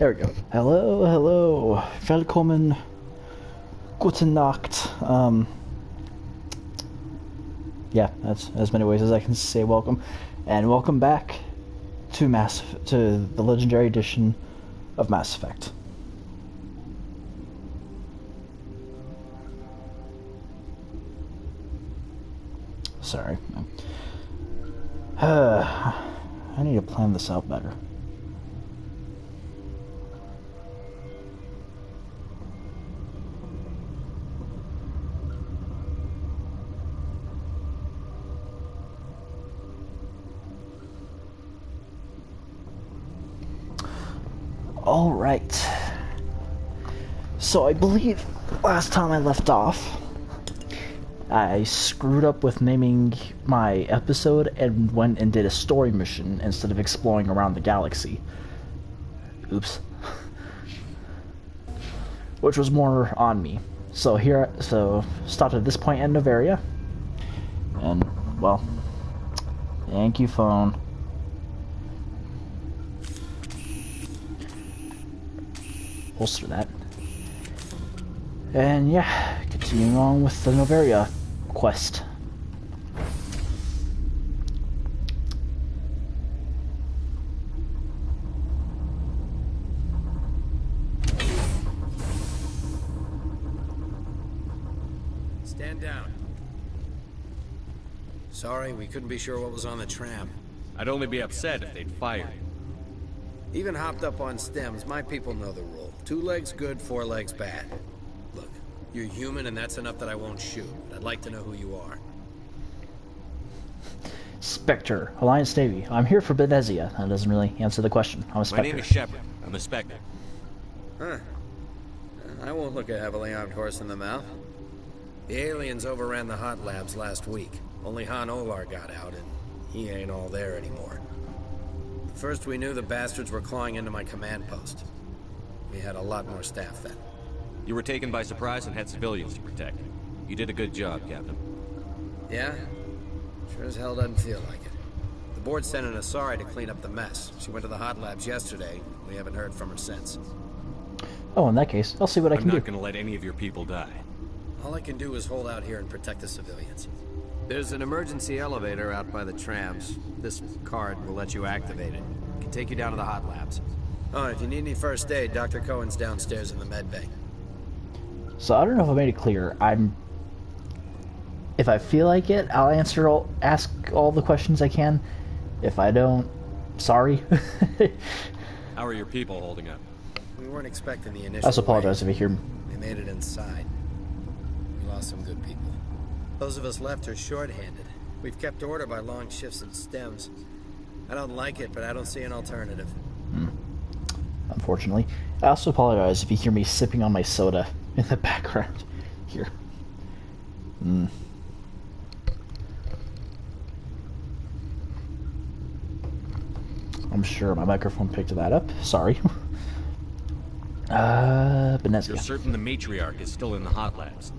There we go. Hello, hello. Willkommen. Guten Nacht. Yeah, that's as many ways as I can say welcome. And welcome back to the Legendary Edition of Mass Effect. Sorry. I need to plan this out better. All right. So I believe last time I left off, I screwed up with naming my episode and went and did a story mission instead of exploring around the galaxy. Oops. Which was more on me. So stopped at this point in Novaria. And, well, thank you, phone. Holster that. And yeah, continuing on with the Novaria quest. Stand down. Sorry, we couldn't be sure what was on the tram. I'd only be upset if they'd fired. Even hopped up on stems, my people know the rule. 2 legs good, 4 legs bad. Look, you're human and that's enough that I won't shoot. But I'd like to know who you are. Spectre, Alliance Navy. I'm here for Benezia. That doesn't really answer the question. I'm a Spectre. My name is Shepard. I'm a Spectre. Huh. I won't look a heavily armed horse in the mouth. The aliens overran the hot labs last week. Only Han Olar got out and he ain't all there anymore. First we knew the bastards were clawing into my command post. We had a lot more staff then. You were taken by surprise and had civilians to protect. You did a good job, Captain. Yeah? Sure as hell doesn't feel like it. The board sent an Asari to clean up the mess. She went to the hot labs yesterday. We haven't heard from her since. Oh, in that case, I'll see what I can do. I'm not going to let any of your people die. All I can do is hold out here and protect the civilians. There's an emergency elevator out by the trams. This card will let you activate it. It can take you down to the hot labs. Oh, if you need any first aid, Dr. Cohen's downstairs in the med bay. So I don't know if I made it clear. If I feel like it, I'll ask all the questions I can. If I don't, sorry. How are your people holding up? We weren't expecting the initial I also apologize wave. if you hear. They made it inside. We lost some good people. Those of us left are short-handed. We've kept order by long shifts and stems. I don't like it, but I don't see an alternative. Unfortunately. I also apologize if you hear me sipping on my soda in the background here. I'm sure my microphone picked that up. Sorry. Benezia. You're certain the matriarch is still in the hot labs?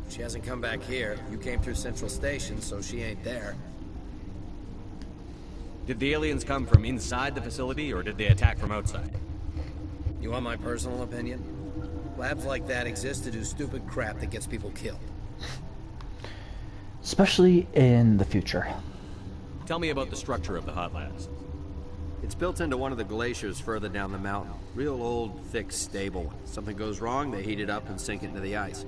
She hasn't come back here. You came through Central Station, so she ain't there. Did the aliens come from inside the facility, or did they attack from outside? You want my personal opinion? Labs like that exist to do stupid crap that gets people killed. Especially in the future. Tell me about the structure of the hot labs. It's built into one of the glaciers further down the mountain. Real old, thick, stable. Something goes wrong, they heat it up and sink it into the ice.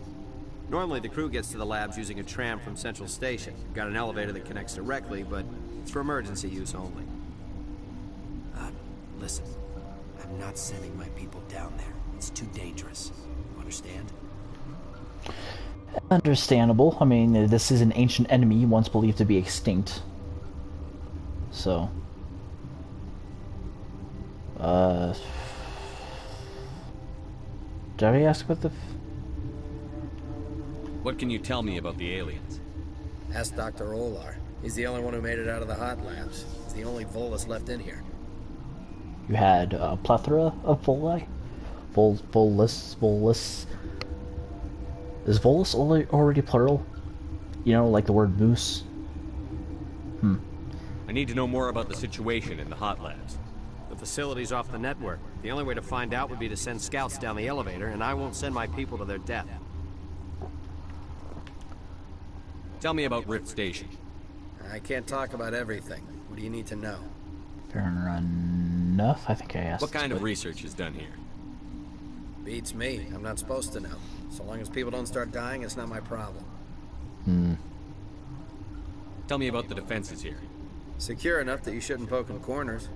Normally, the crew gets to the labs using a tram from Central Station. Got an elevator that connects directly, but it's for emergency use only. Listen. I'm not sending my people down there. It's too dangerous. You understand? Understandable. I mean, this is an ancient enemy once believed to be extinct. So... Did I ask what the... What can you tell me about the aliens? Ask Dr. Olar. He's the only one who made it out of the hot labs. He's the only Volus left in here. You had a plethora of Voli? Volus... Is Volus already plural? You know, like the word moose? I need to know more about the situation in the hot labs. The facility's off the network. The only way to find out would be to send scouts down the elevator, and I won't send my people to their death. Tell me about Rift Station. I can't talk about everything. What do you need to know? Fair enough. I think I asked. What kind of research is done here? Beats me. I'm not supposed to know. So long as people don't start dying, it's not my problem. Tell me about the defenses here. Secure enough that you shouldn't poke in corners.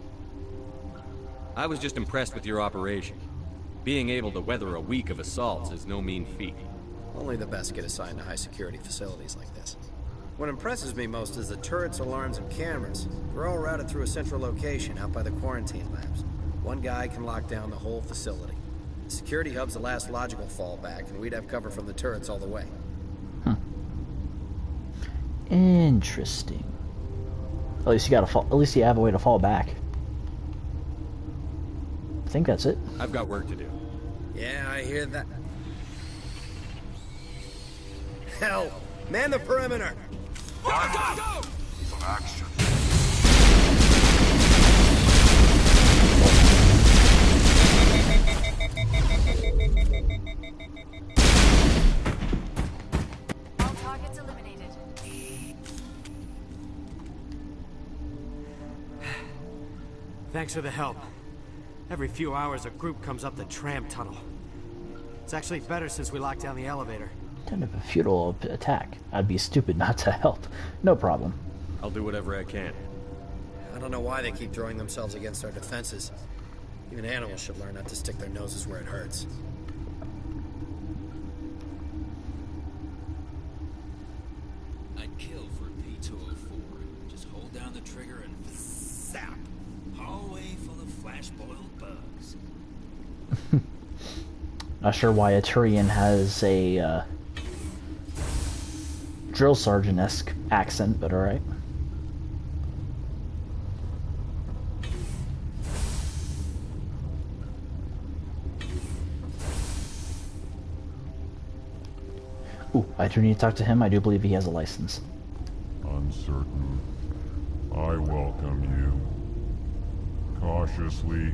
I was just impressed with your operation. Being able to weather a week of assaults is no mean feat. Only the best get assigned to high-security facilities like this. What impresses me most is the turrets, alarms, and cameras. They're all routed through a central location out by the quarantine labs. One guy can lock down the whole facility. The security hub's the last logical fallback, and we'd have cover from the turrets all the way. Interesting. At least you gotta fall. At least you have a way to fall back. I think that's it. I've got work to do. Yeah, I hear that. Hell, man the perimeter! Go! Action. All targets eliminated. Thanks for the help. Every few hours a group comes up the tram tunnel. It's actually better since we locked down the elevator. Kind of a futile attack. I'd be stupid not to help. No problem. I'll do whatever I can. I don't know why they keep throwing themselves against our defenses. Even animals should learn not to stick their noses where it hurts. I'd kill for a P-204. Just hold down the trigger and zap. Hallway full of flash-boiled bugs. Not sure why a Turian has a drill sergeant-esque accent, but alright. Ooh, I do need to talk to him. I do believe he has a license. Uncertain. I welcome you. Cautiously,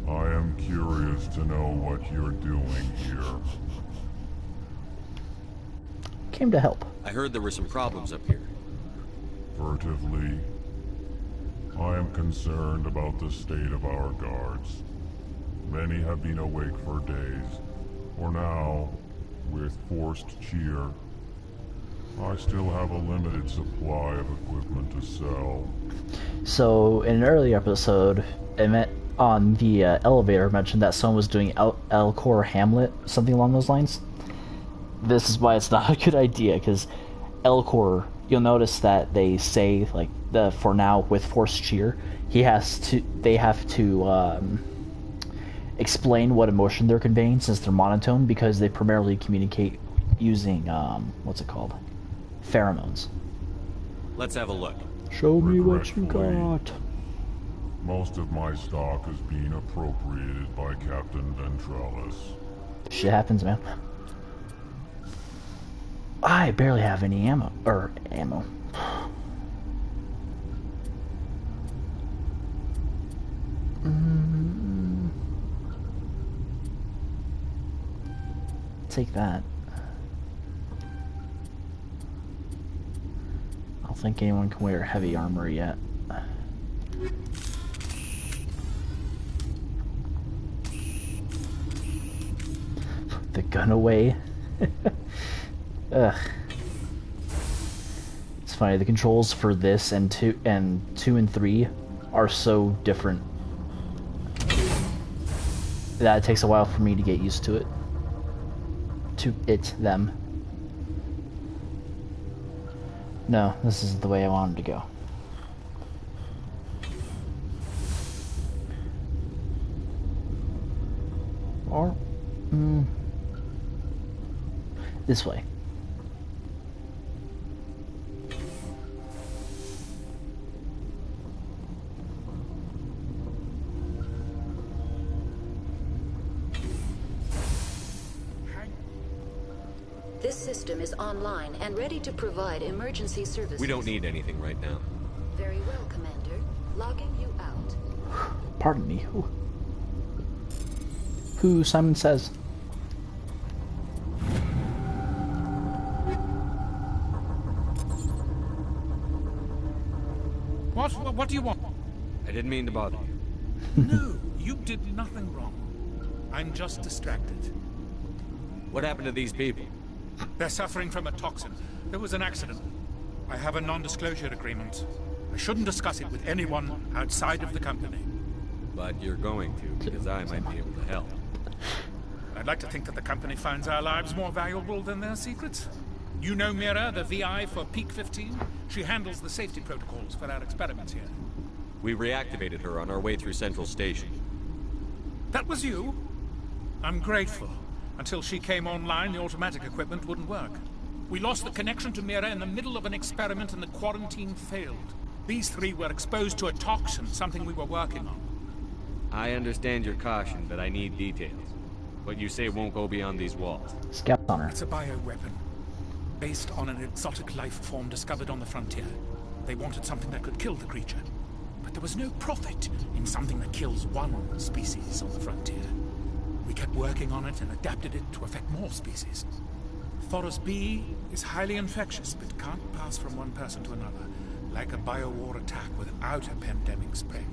I am curious to know what you're doing here. Came to help. I heard there were some problems up here. Furtively, I am concerned about the state of our guards. Many have been awake for days. For now, with forced cheer, I still have a limited supply of equipment to sell. So, in an earlier episode, Emmett on the elevator mentioned that someone was doing Elcor Hamlet, something along those lines. This is why it's not a good idea, because Elcor, you'll notice that they say, like, for now, with forced cheer, they have to explain what emotion they're conveying since they're monotone, because they primarily communicate using, what's it called? Pheromones. Let's have a look. Show me what you got. Most of my stock is being appropriated by Captain Ventrellis. Shit happens, man. I barely have any ammo. Take that. I don't think anyone can wear heavy armor yet. The gun away. Ugh. It's funny, the controls for this and 2 and 3 are so different that it takes a while for me to get used to it. Them. No, this is the way I want them to go. Or, this way. This system is online and ready to provide emergency services. We don't need anything right now. Very well, Commander. Logging you out. Pardon me, who Simon Says? What do you want? I didn't mean to bother you. No, you did nothing wrong. I'm just distracted. What happened to these people? They're suffering from a toxin. There was an accident. I have a non-disclosure agreement. I shouldn't discuss it with anyone outside of the company. But you're going to, because I might be able to help. I'd like to think that the company finds our lives more valuable than their secrets. You know Mira, the VI for Peak 15? She handles the safety protocols for our experiments here. We reactivated her on our way through Central Station. That was you? I'm grateful. Until she came online, the automatic equipment wouldn't work. We lost the connection to Mira in the middle of an experiment and the quarantine failed. These three were exposed to a toxin, something we were working on. I understand your caution, but I need details. What you say won't go beyond these walls. Scout on her. It's a bioweapon, based on an exotic life form discovered on the frontier. They wanted something that could kill the creature. But there was no profit in something that kills one species on the frontier. We kept working on it and adapted it to affect more species. Thoros B is highly infectious, but can't pass from one person to another, like a biowar attack without a pandemic spread.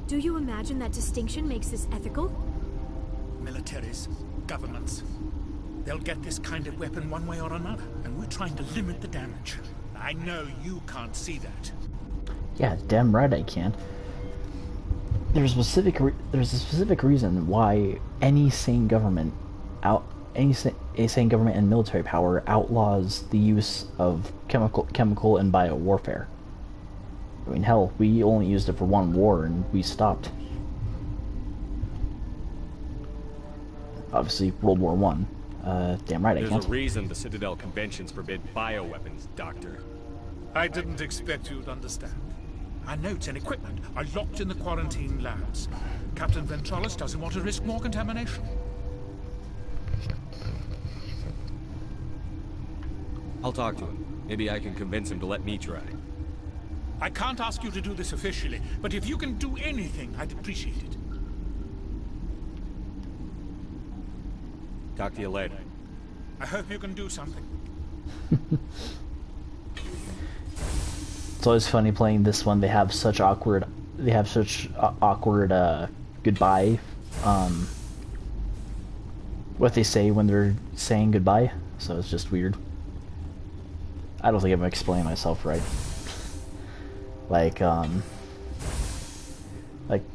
Do you imagine that distinction makes this ethical? Militaries, governments, they'll get this kind of weapon one way or another, and we're trying to limit the damage. I know you can't see that. Yeah, damn right I can. There's a specific reason why any sane government and military power outlaws the use of chemical and bio warfare. I mean, hell, we only used it for one war and we stopped. Obviously, World War One. Damn right I can't. There's a reason the Citadel conventions forbid bioweapons, Doctor. I didn't expect you'd understand. Our notes and equipment are locked in the quarantine labs. Captain Ventralis doesn't want to risk more contamination. I'll talk to him. Maybe I can convince him to let me try. I can't ask you to do this officially, but if you can do anything, I'd appreciate it. Talk to you later. I hope you can do something. It's always funny playing this one. They have such awkward goodbye. What they say when they're saying goodbye. So it's just weird. I don't think I'm explaining myself right. Like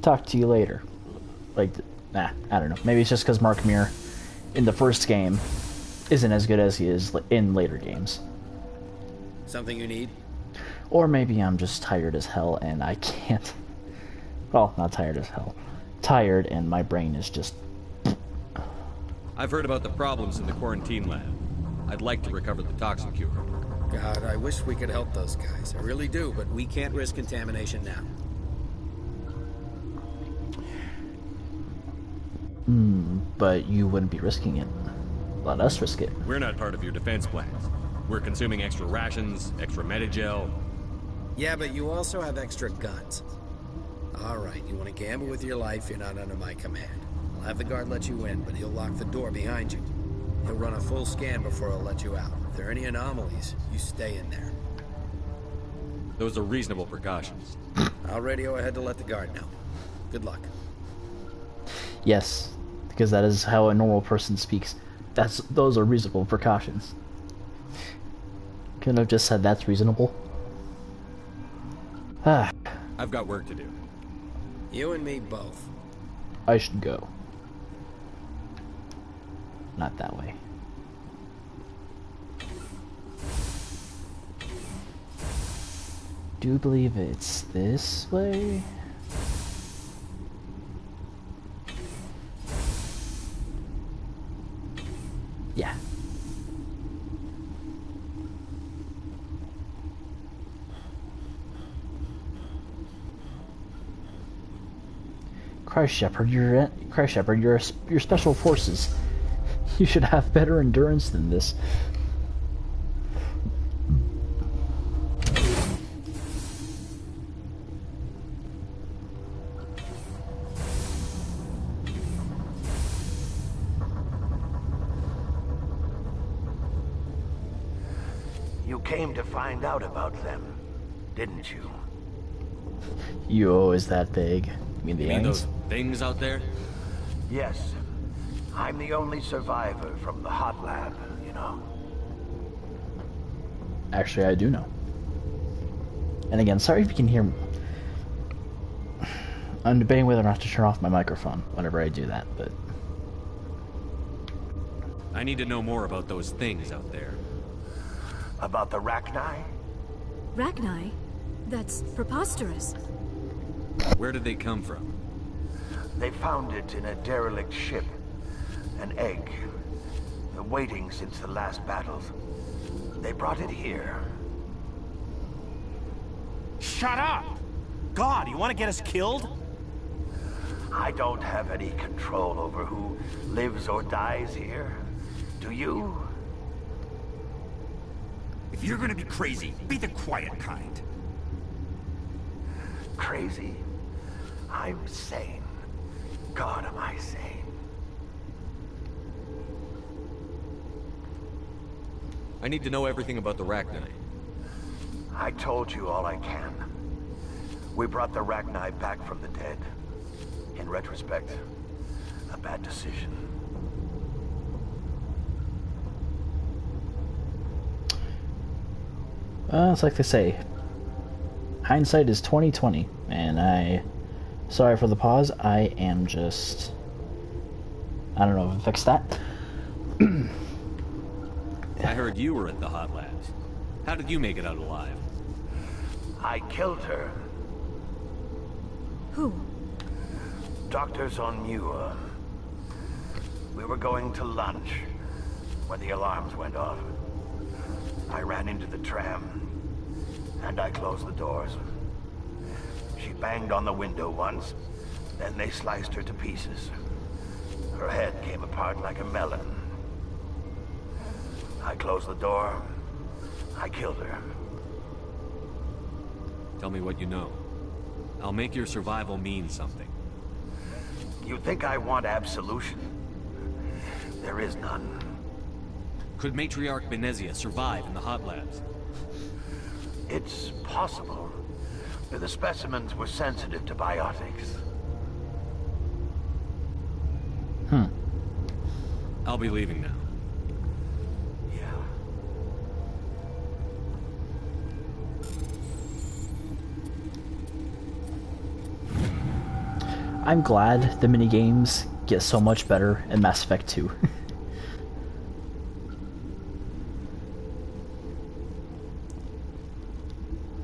talk to you later. I don't know. Maybe it's just because Mark Muir in the first game isn't as good as he is in later games. Something you need? Or maybe I'm just tired as hell and I can't... Well, not tired as hell. Tired and my brain is just... I've heard about the problems in the quarantine lab. I'd like to recover the toxin cure. God, I wish we could help those guys. I really do, but we can't risk contamination now. But you wouldn't be risking it. Let us risk it. We're not part of your defense plans. We're consuming extra rations, extra Medigel. Yeah, but you also have extra guns. All right, you want to gamble with your life, you're not under my command. I'll have the guard let you in, but he'll lock the door behind you. He'll run a full scan before he'll let you out. If there are any anomalies, you stay in there. Those are reasonable precautions. I'll radio ahead to let the guard know. Good luck. Yes, because that is how a normal person speaks. Those are reasonable precautions. Couldn't have just said that's reasonable. I've got work to do. You and me both. I should go. Not that way. Do believe it's this way? Yeah. Christ, Shepard, you're special forces. You should have better endurance than this. You came to find out about them, didn't you? You always that big. You mean the You mean aliens? those things out there? Yes. I'm the only survivor from the hot lab, you know. Actually, I do know. And again, sorry if you can hear me. I'm debating whether or not to turn off my microphone whenever I do that, but... I need to know more about those things out there. About the Rachni? Rachni? That's preposterous. Where did they come from? They found it in a derelict ship. An egg. Waiting since the last battles. They brought it here. Shut up! God, you want to get us killed? I don't have any control over who lives or dies here. Do you? If you're gonna be crazy, be the quiet kind. Crazy? I'm sane. God, am I sane? I need to know everything about the Rachni. I told you all I can. We brought the Rachni back from the dead. In retrospect, a bad decision. Well, it's like they say, hindsight is 20/20, and sorry for the pause. I am just, I don't know if I fixed that. I heard you were at the hot labs. How did you make it out alive? I killed her. Who? Doctors on Muir. We were going to lunch when the alarms went off. I ran into the tram, and I closed the doors. She banged on the window once, then they sliced her to pieces. Her head came apart like a melon. I closed the door. I killed her. Tell me what you know. I'll make your survival mean something. You think I want absolution? There is none. Could Matriarch Benezia survive in the hot labs? It's possible. The specimens were sensitive to biotics. I'll be leaving now. Yeah. I'm glad the minigames get so much better in Mass Effect 2.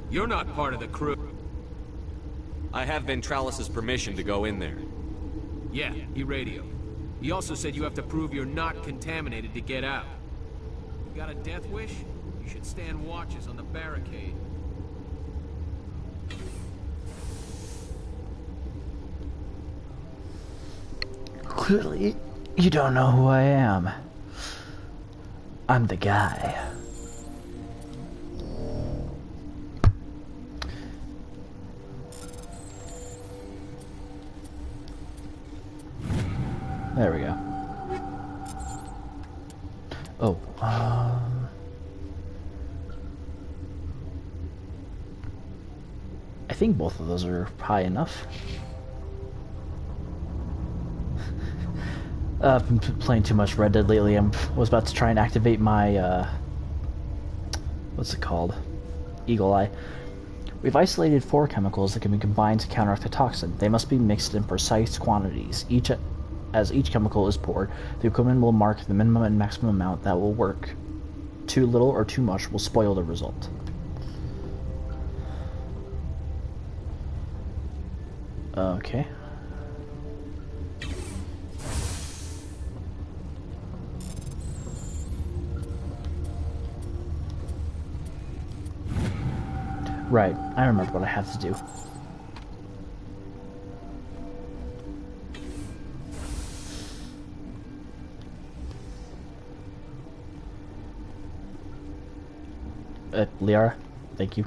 You're not part of the crew. I have Ventralis' permission to go in there. Yeah, he radioed. He also said you have to prove you're not contaminated to get out. You got a death wish? You should stand watches on the barricade. Clearly, you don't know who I am. I'm the guy. There we go. Oh, I think both of those are high enough. I've been playing too much Red Dead lately. I was about to try and activate my, what's it called? Eagle Eye. We've isolated 4 chemicals that can be combined to counteract the toxin. They must be mixed in precise quantities. As each chemical is poured, the equipment will mark the minimum and maximum amount that will work. Too little or too much will spoil the result. Okay. Right, I remember what I have to do. Liara, thank you.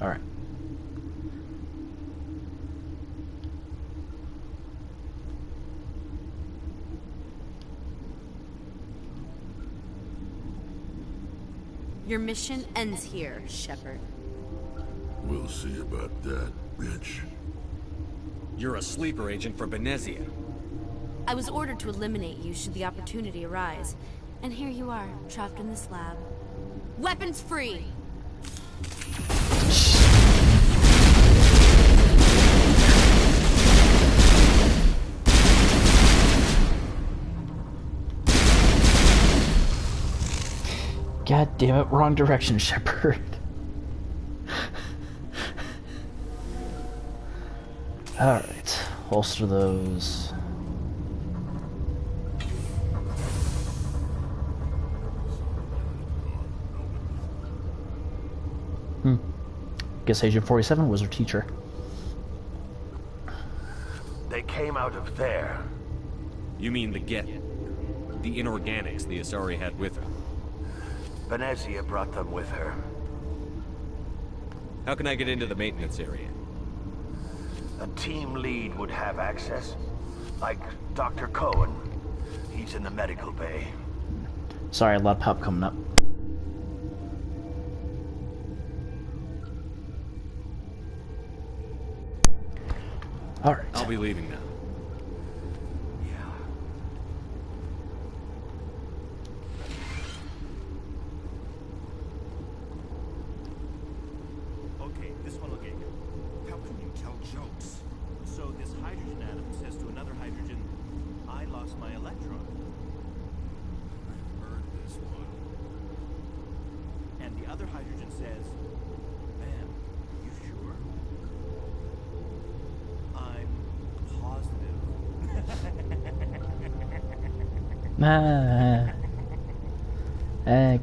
Alright. Your mission ends here, Shepard. We'll see about that, bitch. You're a sleeper agent for Benezia. I was ordered to eliminate you should the opportunity arise. And here you are, trapped in this lab. Weapons free! God damn it, wrong direction, Shepard. Alright, holster those. Guess Agent 47 was her teacher. They came out of there. You mean the Get? The inorganics the Asari had with her? Benezia brought them with her. How can I get into the maintenance area? A team lead would have access. Like Dr. Cohen. He's in the medical bay. Sorry, a lot of pop coming up. Alright. I'll be leaving now. Okay, this one will get you. How can you tell jokes? So this hydrogen atom says to another hydrogen, I lost my electron. I've heard this one. And the other hydrogen says, man, you sure? I'm positive.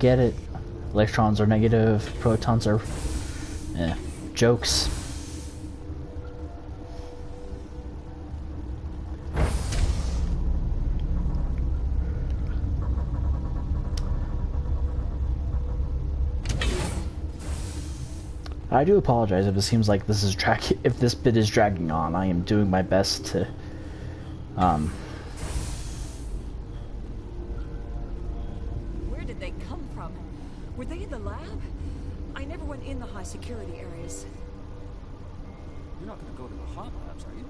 Get it. Electrons are negative, protons are... jokes. I do apologize if it seems like this is if this bit is dragging on. I am doing my best to Where did they come from? Were they in the lab? I never went in the high security areas. You're not going to go to the hot labs, are you?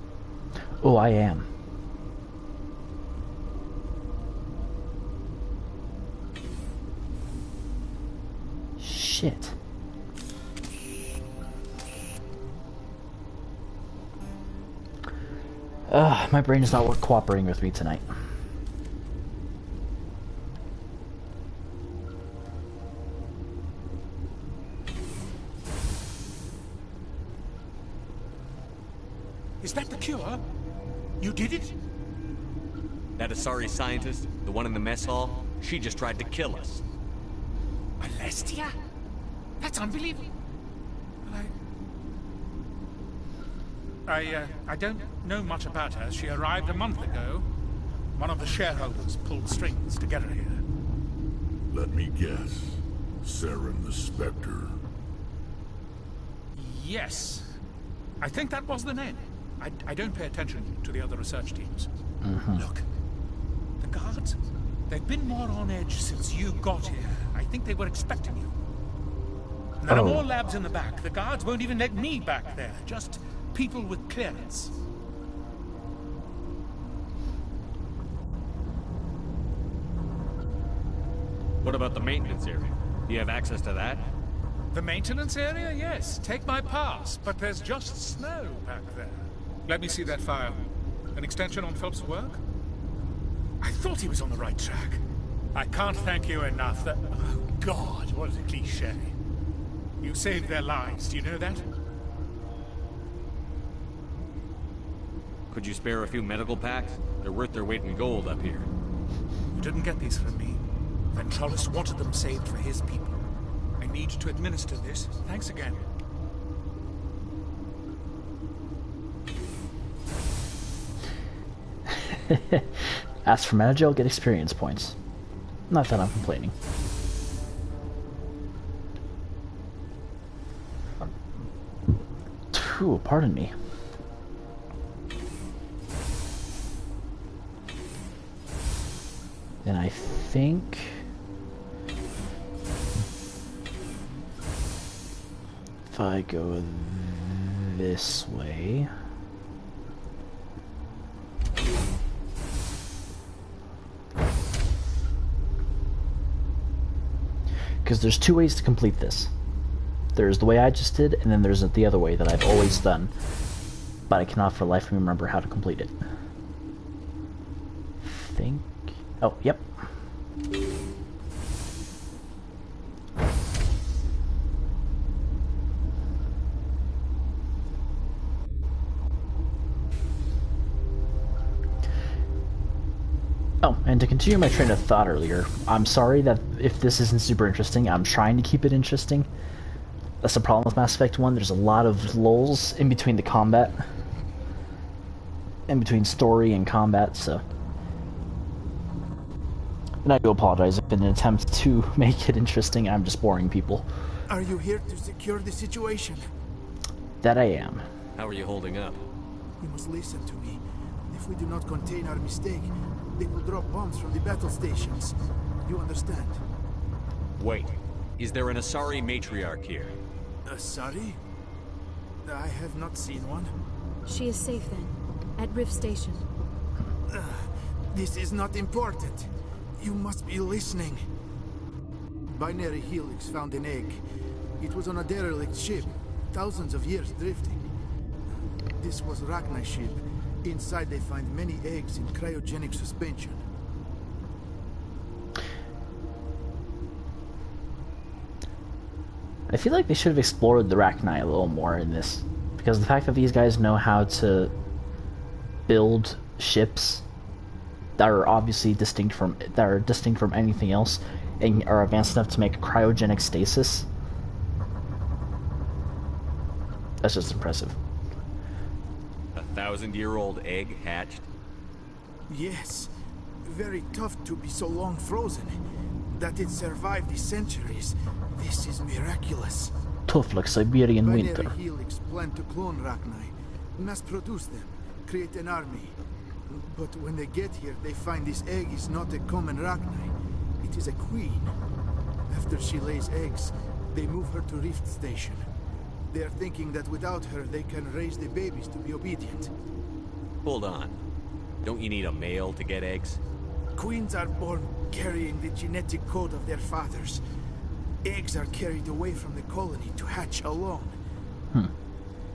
Oh, I am. Shit. My brain is not cooperating with me tonight. Is that the cure? You did it? That Asari scientist, the one in the mess hall, she just tried to kill us. Alestia? That's unbelievable. I don't know much about her. She arrived a month ago. One of the shareholders pulled strings to get her here. Let me guess. Saren the Spectre. Yes. I think that was the name. I don't pay attention to the other research teams. Look, the guards, they've been more on edge since you got here. I think they were expecting you. And there are more labs in the back. The guards won't even let me back there. Just people with clearance. What about the maintenance area? Do you have access to that? The maintenance area? Yes. Take my pass. But there's just snow back there. Let me see that file. An extension on Phelps' work? I thought he was on the right track. I can't thank you enough. That... Oh, God, what a cliché. You saved their lives. Do you know that? Could you spare a few medical packs? They're worth their weight in gold up here. You didn't get these from me. Ventrollis wanted them saved for his people. I need to administer this. Thanks again. Ask for mana gel, get experience points. Not that I'm complaining. Whew, pardon me. And I think... if I go this way... because there's two ways to complete this. There's the way I just did, and then there's the other way that I've always done. But I cannot for the life of me remember how to complete it. Think... oh, yep. Oh, and to continue my train of thought earlier, I'm sorry that if this isn't super interesting, I'm trying to keep it interesting. That's the problem with Mass Effect 1, there's a lot of lulls in between the combat. In between story and combat, so... and I do apologize if in an attempt to make it interesting, I'm just boring people. Are you here to secure the situation? That I am. How are you holding up? You must listen to me. If we do not contain our mistake, they will drop bombs from the battle stations. You understand? Wait. Is there an Asari matriarch here? Asari? I have not seen one. She is safe then, at Rift Station. This is not important. You must be listening. Binary Helix found an egg. It was on a derelict ship, thousands of years drifting. This was Rachni's ship. Inside they find many eggs in cryogenic suspension. I feel like they should have explored the Rachni a little more in this. Because the fact that these guys know how to build ships that are obviously distinct from anything else and are advanced enough to make cryogenic stasis. That's just impressive. 1,000-year-old egg hatched? Yes. Very tough to be so long frozen. That it survived the centuries. This is miraculous. Tough like Siberian winter. Binary Helix planned to clone Rachni, mass produce them, create an army. But when they get here, they find this egg is not a common Rachni. It is a queen. After she lays eggs, they move her to Rift Station. They are thinking that without her, they can raise the babies to be obedient. Hold on. Don't you need a male to get eggs? Queens are born carrying the genetic code of their fathers. Eggs are carried away from the colony to hatch alone.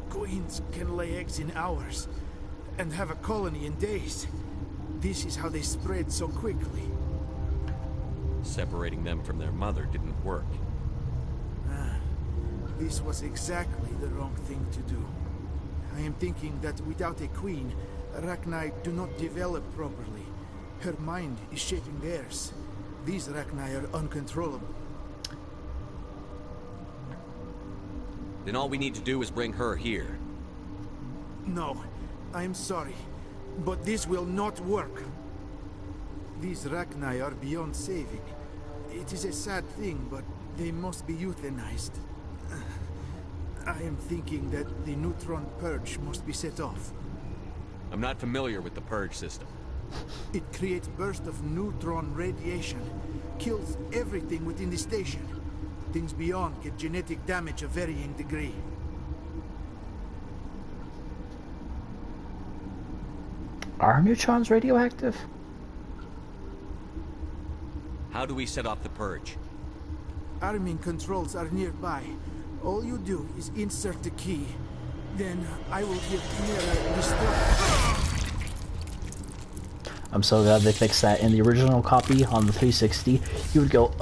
Queens can lay eggs in hours and have a colony in days. This is how they spread so quickly. Separating them from their mother didn't work. This was exactly the wrong thing to do. I am thinking that without a queen, Rachni do not develop properly. Her mind is shaping theirs. These Rachni are uncontrollable. Then all we need to do is bring her here. No, I am sorry, but this will not work. These Rachni are beyond saving. It is a sad thing, but they must be euthanized. I am thinking that the neutron purge must be set off. I'm not familiar with the purge system. It creates bursts of neutron radiation, kills everything within the station. Things beyond get genetic damage of varying degree. Are neutrons radioactive? How do we set off the purge? Arming controls are nearby. All you do is insert the key. Then I will give Chimera destruct. I'm so glad they fixed that. In the original copy on the 360, you would go,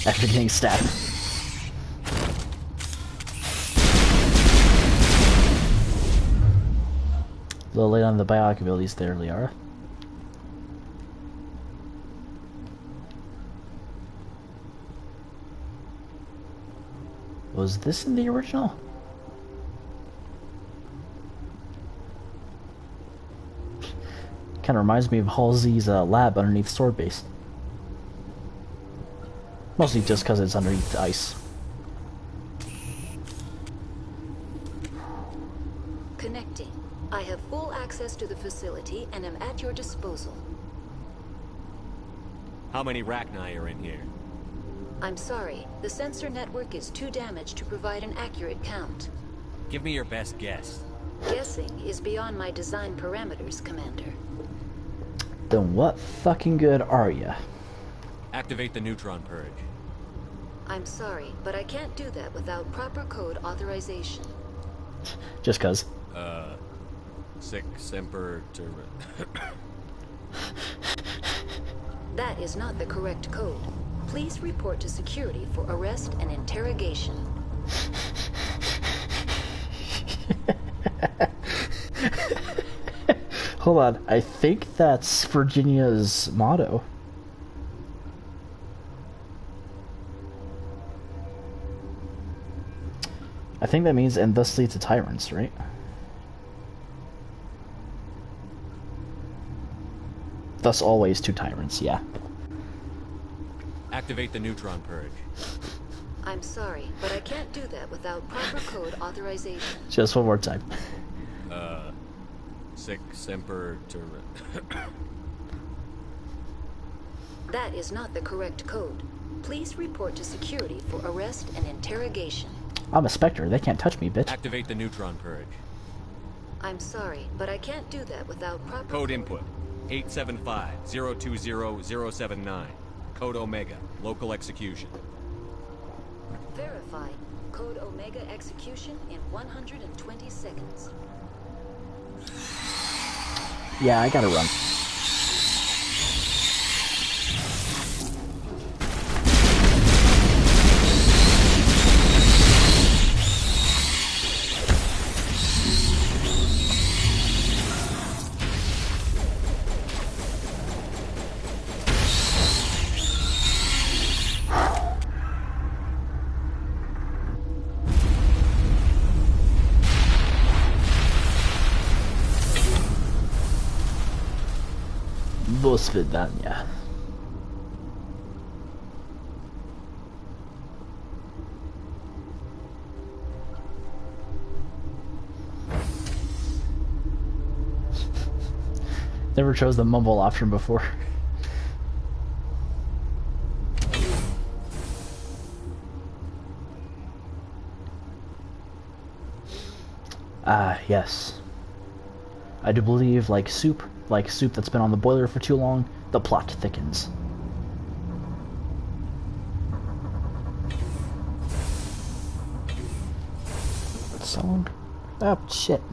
after getting stabbed. A little late on the biotic abilities there, Liara. Was this in the original? Kind of reminds me of Halsey's lab underneath Sword Base. Mostly just because it's underneath the ice. access to the facility and am at your disposal. How many Rachni are in here? I'm sorry, the sensor network is too damaged to provide an accurate count. Give me your best guess. Guessing is beyond my design parameters, Commander. Then what fucking good are ya? Activate the neutron purge. I'm sorry, but I can't do that without proper code authorization. Just cuz. Sic semper That is not the correct code. Please report to security for arrest and interrogation. Hold on, I think that's Virginia's motto. I think that means, and thus lead to tyrants, right? Thus always to tyrants, yeah. Activate the neutron purge. I'm sorry, but I can't do that without proper code authorization. Just one more time. Sic semper That is not the correct code. Please report to security for arrest and interrogation. I'm a Spectre, they can't touch me, bitch. Activate the neutron purge. I'm sorry, but I can't do that without proper Code input 875-020-079. Code Omega, local execution. Verified. Code Omega execution in 120 seconds. Yeah, I gotta run. Do swidania. Never chose the mumble option before. Yes. I do believe, like soup that's been on the boiler for too long, the plot thickens. Someone? Oh, shit.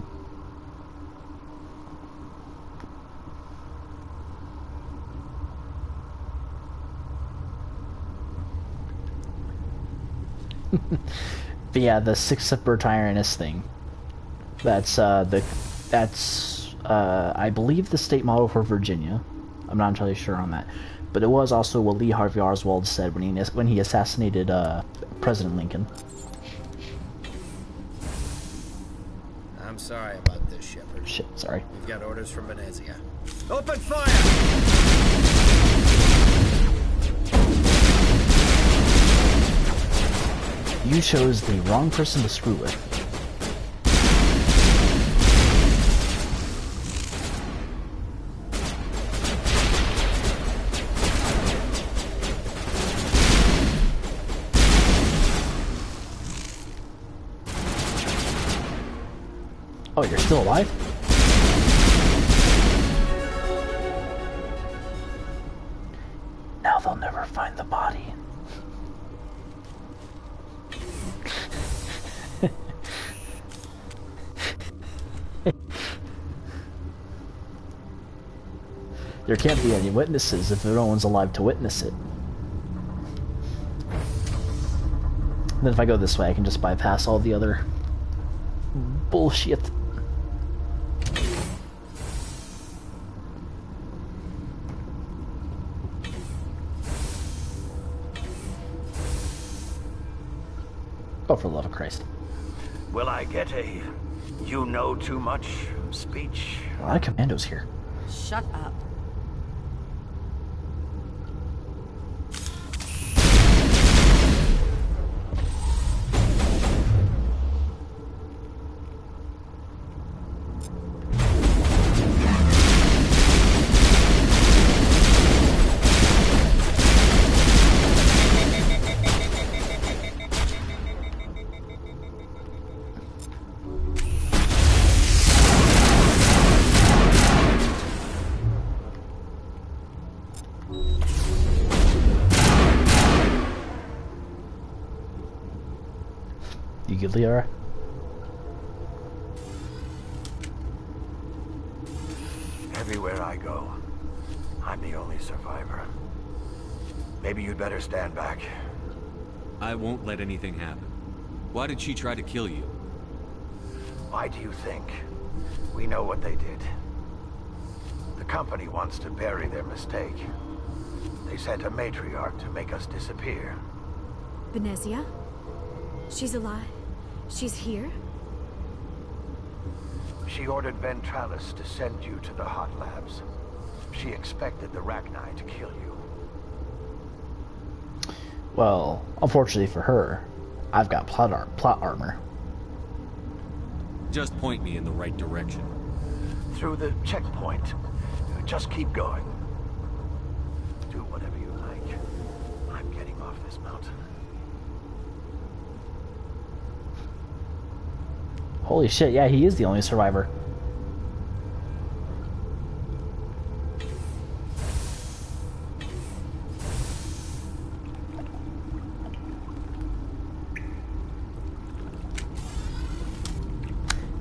But yeah, the Sic semper tyrannis thing. That's I believe the state motto for Virginia. I'm not entirely sure on that, but it was also what Lee Harvey Oswald said when he assassinated President Lincoln. I'm sorry about this, Shepard. Shit, sorry. We've got orders from Venezia. Open fire! You chose the wrong person to screw with. Oh, you're still alive? Now they'll never find the body. There can't be any witnesses if no one's alive to witness it. Then if I go this way, I can just bypass all the other bullshit. Oh, for the love of Christ. Will I get a you know too much speech? A lot of commandos here. Shut up. You good, Liara? Everywhere I go, I'm the only survivor. Maybe you'd better stand back. I won't let anything happen. Why did she try to kill you? Why do you think? We know what they did. The company wants to bury their mistake. They sent a matriarch to make us disappear. Venezia? She's alive? She's here? She ordered Ventralis to send you to the hot labs. She expected the Rachni to kill you. Well, unfortunately for her, I've got plot armor. Just point me in the right direction. Through the checkpoint. Just keep going. Do whatever you like. I'm getting off this mountain. Holy shit, yeah, he is the only survivor.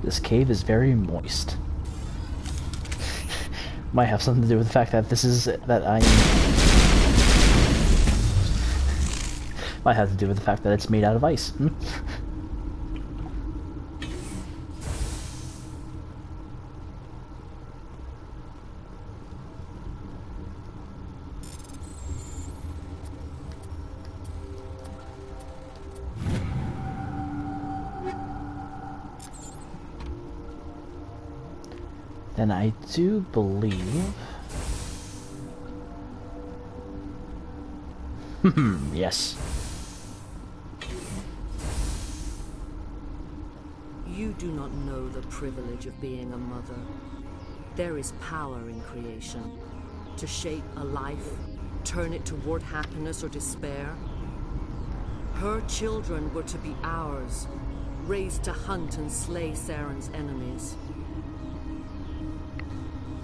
This cave is very moist. Might have something to do with the fact that might have to do with the fact that it's made out of ice. Then I do believe... yes. You do not know the privilege of being a mother. There is power in creation. To shape a life, turn it toward happiness or despair. Her children were to be ours, raised to hunt and slay Saren's enemies.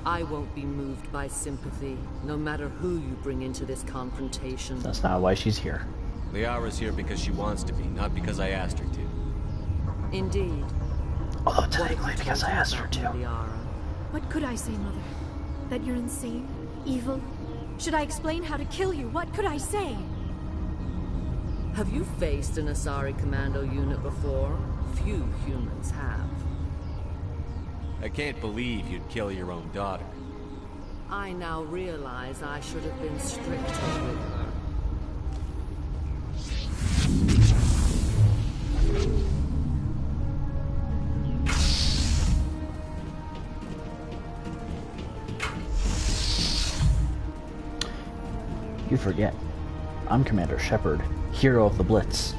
I won't be moved by sympathy, no matter who you bring into this confrontation. That's not why she's here. Liara's here because she wants to be, not because I asked her to. Indeed. Although technically because I asked her to. Liara? What could I say, Mother? That you're insane? Evil? Should I explain how to kill you? What could I say? Have you faced an Asari commando unit before? Few humans have. I can't believe you'd kill your own daughter. I now realize I should have been stricter with her. You forget. I'm Commander Shepard, hero of the Blitz.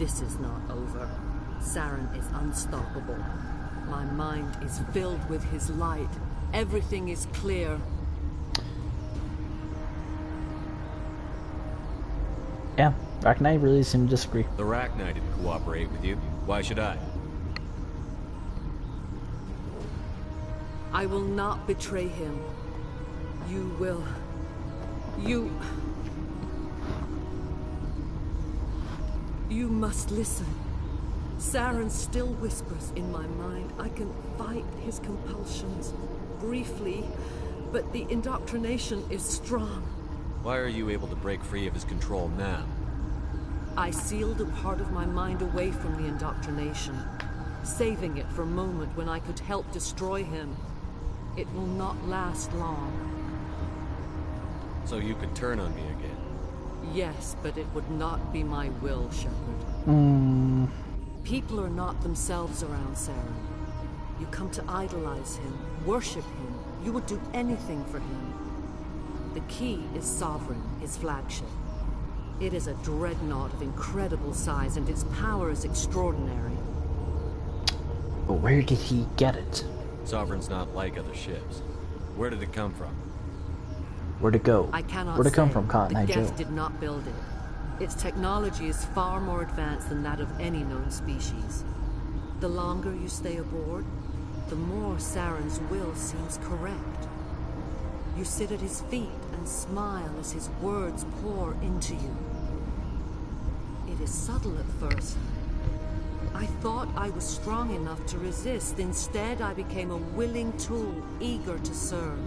This is not over. Saren is unstoppable. My mind is filled with his light. Everything is clear. Yeah, Rachni really seemed to disagree. The Rachni didn't cooperate with you. Why should I? I will not betray him. You will. You must listen. Saren still whispers in my mind. I can fight his compulsions briefly, but the indoctrination is strong. Why are you able to break free of his control now? I sealed a part of my mind away from the indoctrination, saving it for a moment when I could help destroy him. It will not last long. So you could turn on me again? Yes, but it would not be my will, Shepard. People are not themselves around Saren. You come to idolize him, worship him. You would do anything for him. The key is Sovereign, his flagship. It is a dreadnought of incredible size, and its power is extraordinary. But where did he get it? Sovereign's not like other ships. Where did it come from? Where'd it go? I cannot Where'd it come say. from, Cotton Eye The Joe? Geth did not build it. Its technology is far more advanced than that of any known species. The longer you stay aboard, the more Saren's will seems correct. You sit at his feet and smile as his words pour into you. It is subtle at first. I thought I was strong enough to resist. Instead, I became a willing tool, eager to serve.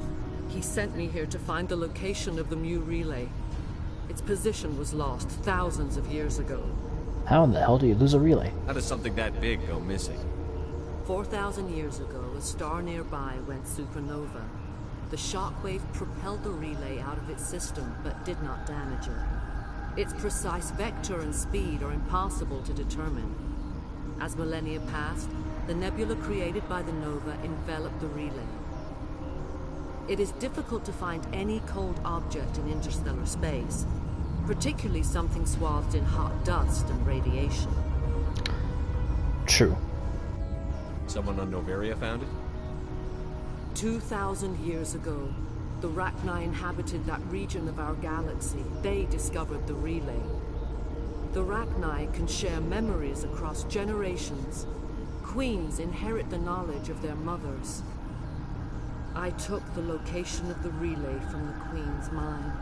He sent me here to find the location of the Mu relay. Its position was lost thousands of years ago. How in the hell do you lose a relay? How does something that big go missing? 4,000 years ago, a star nearby went supernova. The shockwave propelled the relay out of its system, but did not damage it. Its precise vector and speed are impossible to determine. As millennia passed, the nebula created by the nova enveloped the relay. It is difficult to find any cold object in interstellar space, particularly something swathed in hot dust and radiation. True. Someone on Noveria found it? 2,000 years ago, the Rachni inhabited that region of our galaxy. They discovered the relay. The Rachni can share memories across generations. Queens inherit the knowledge of their mothers. I took the location of the relay from the Queen's mind.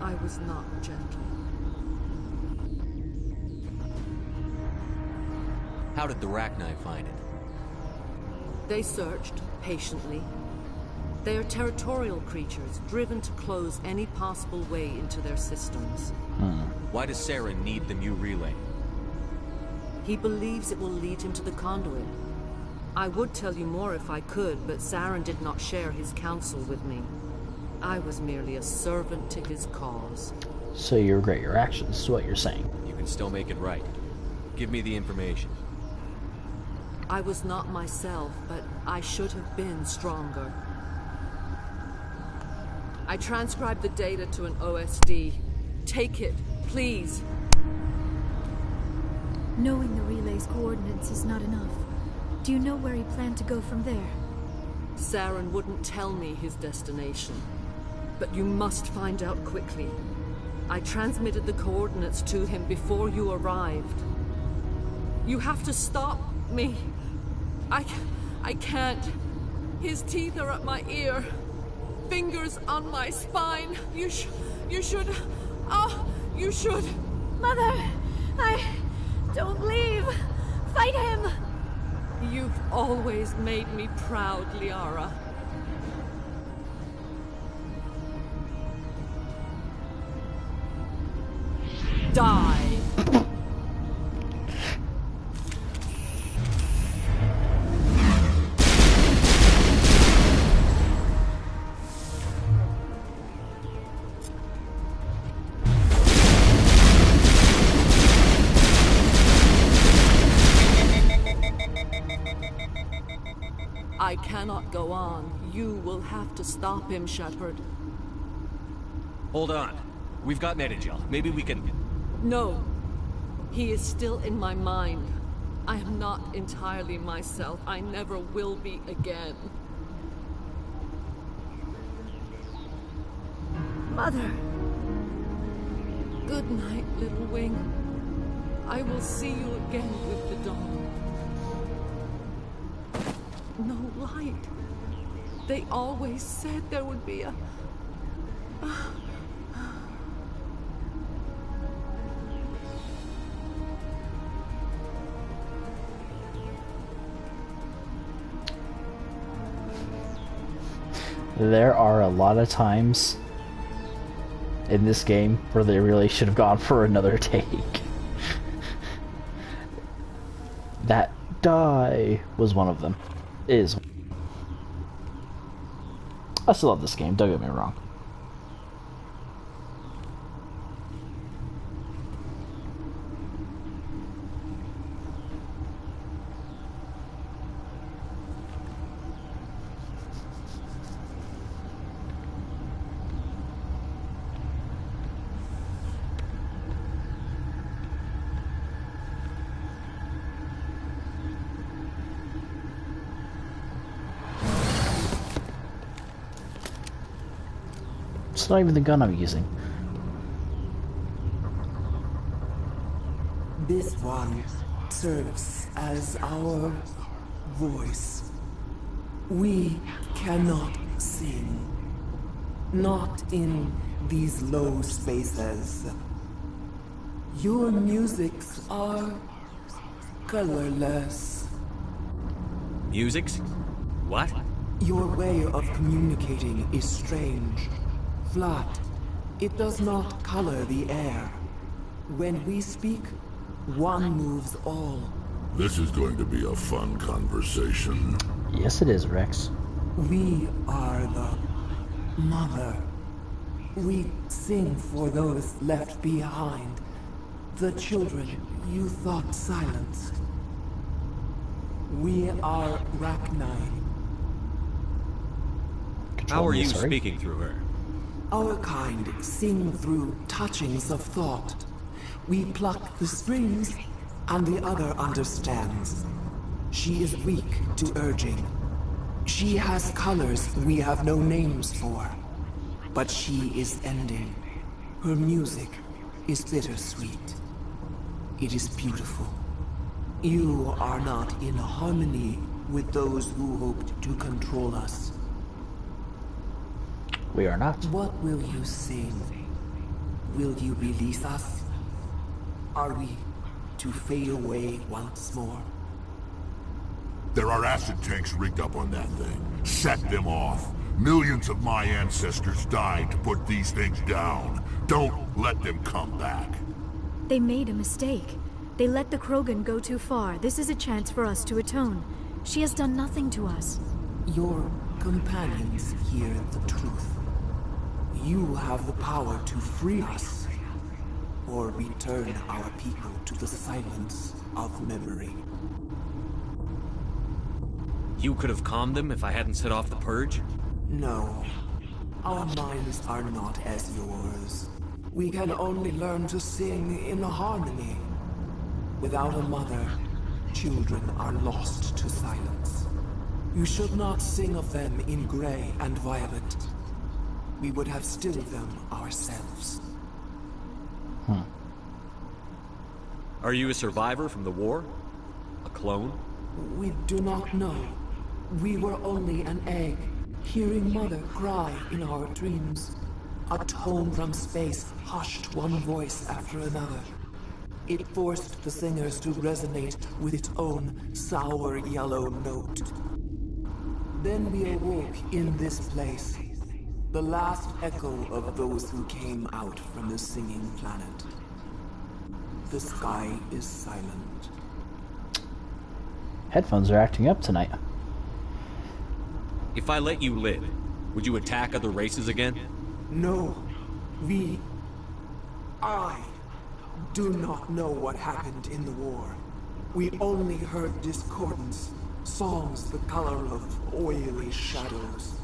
I was not gentle. How did the Rachni find it? They searched, patiently. They are territorial creatures, driven to close any possible way into their systems. Why does Saren need the Mu relay? He believes it will lead him to the conduit. I would tell you more if I could, but Saren did not share his counsel with me. I was merely a servant to his cause. So you regret your actions, is what you're saying. You can still make it right. Give me the information. I was not myself, but I should have been stronger. I transcribed the data to an OSD. Take it, please. Knowing the relay's coordinates is not enough. Do you know where he planned to go from there? Saren wouldn't tell me his destination. But you must find out quickly. I transmitted the coordinates to him before you arrived. You have to stop me. I can't. His teeth are at my ear. Fingers on my spine. You should... Oh, you should... Mother! Don't leave! Fight him! You've always made me proud, Liara. Die! I cannot go on. You will have to stop him, Shepard. Hold on. We've got Metagel. Maybe we can... No. He is still in my mind. I am not entirely myself. I never will be again. Mother! Good night, little wing. I will see you again with the dawn. No light. They always said there would be a... There are a lot of times in this game where they really should have gone for another take. That die was one of them. Is. I still love this game, don't get me wrong. It's not even the gun I'm using. This one serves as our voice. We cannot sing. Not in these low spaces. Your musics are colorless. Musics? What? Your way of communicating is strange. Flat. It does not color the air. When we speak, one moves all. This is going to be a fun conversation. Yes, it is, Rex. We are the mother. We sing for those left behind. The children you thought silenced. We are Rachni. How are you speaking through her? Our kind sing through touchings of thought. We pluck the strings, and the other understands. She is weak to urging. She has colors we have no names for. But she is ending. Her music is bittersweet. It is beautiful. You are not in harmony with those who hoped to control us. We are not. What will you sing? Will you release us? Are we to fade away once more? There are acid tanks rigged up on that thing. Set them off. Millions of my ancestors died to put these things down. Don't let them come back. They made a mistake. They let the Krogan go too far. This is a chance for us to atone. She has done nothing to us. Your companions hear the truth. You have the power to free us, or return our people to the silence of memory. You could have calmed them if I hadn't set off the purge? No. Our minds are not as yours. We can only learn to sing in harmony. Without a mother, children are lost to silence. You should not sing of them in gray and violet. We would have stilled them ourselves. Are you a survivor from the war? A clone? We do not know. We were only an egg, hearing Mother cry in our dreams. A tone from space hushed one voice after another. It forced the singers to resonate with its own sour yellow note. Then we awoke in this place, the last echo of those who came out from the singing planet. The sky is silent. Headphones are acting up tonight. If I let you live, would you attack other races again? No. I do not know what happened in the war. We only heard discordance, songs the color of oily shadows.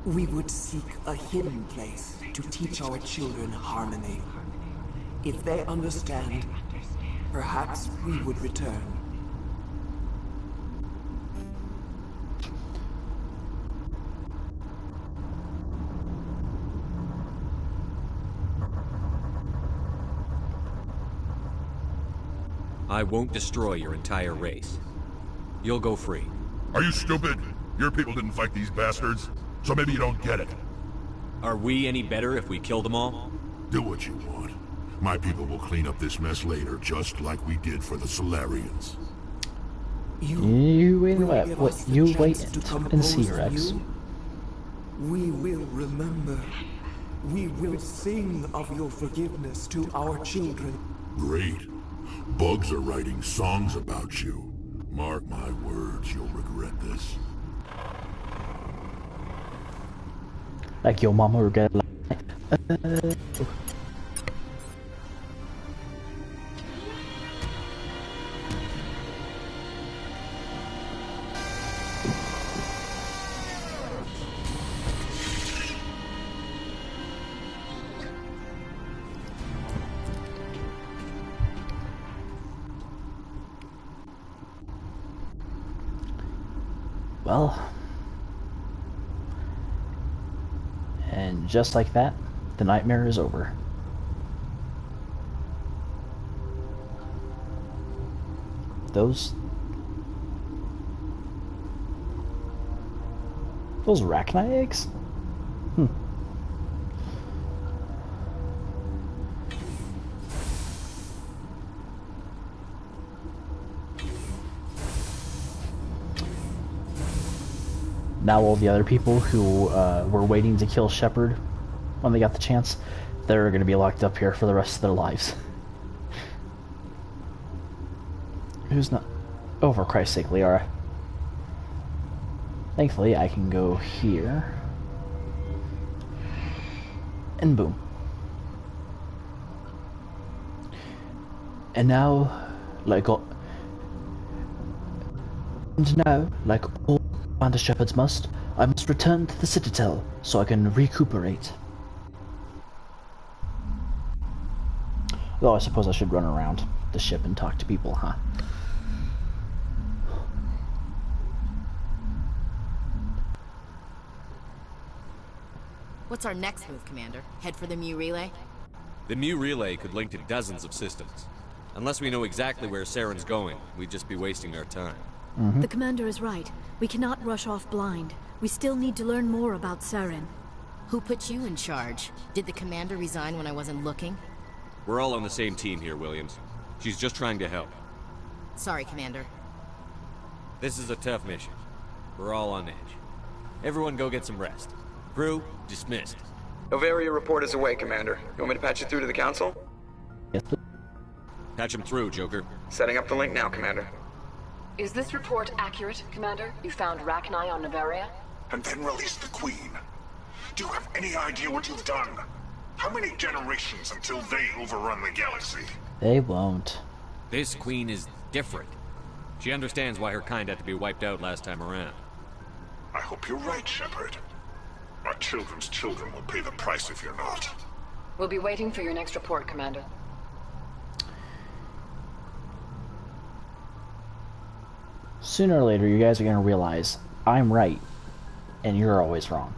We would seek a hidden place to teach our children harmony. If they understand, perhaps we would return. I won't destroy your entire race. You'll go free. Are you stupid? Your people didn't fight these bastards, so maybe you don't get it. Are we any better if we kill them all? Do what you want. My people will clean up this mess later, just like we did for the Solarians. You wait and see, Rex. We will remember. We will sing of your forgiveness to our children. Great. Bugs are writing songs about you. Mark my words, you'll regret this. Like your mama regret. Well, and just like that, the nightmare is over. Those Arachnite eggs? Now all the other people who were waiting to kill Shepard when they got the chance, they're going to be locked up here for the rest of their lives. Who's not? Oh, for Christ's sake, Liara. Thankfully, I can go here. And boom. And now, like all Commander Shepherds must, I must return to the Citadel so I can recuperate. Though I suppose I should run around the ship and talk to people, huh? What's our next move, Commander? Head for the Mu Relay? The Mu Relay could link to dozens of systems. Unless we know exactly where Saren's going, we'd just be wasting our time. The Commander is right. We cannot rush off blind. We still need to learn more about Saren. Who put you in charge? Did the Commander resign when I wasn't looking? We're all on the same team here, Williams. She's just trying to help. Sorry, Commander. This is a tough mission. We're all on edge. Everyone go get some rest. Crew, dismissed. Novaria report is away, Commander. You want me to patch you through to the Council? Yes, please. Patch him through, Joker. Setting up the link now, Commander. Is this report accurate, Commander? You found Rachni on Novaria? And then released the Queen. Do you have any idea what you've done? How many generations until they overrun the galaxy? They won't. This Queen is different. She understands why her kind had to be wiped out last time around. I hope you're right, Shepard. Our children's children will pay the price if you're not. We'll be waiting for your next report, Commander. Sooner or later, you guys are going to realize I'm right, and you're always wrong.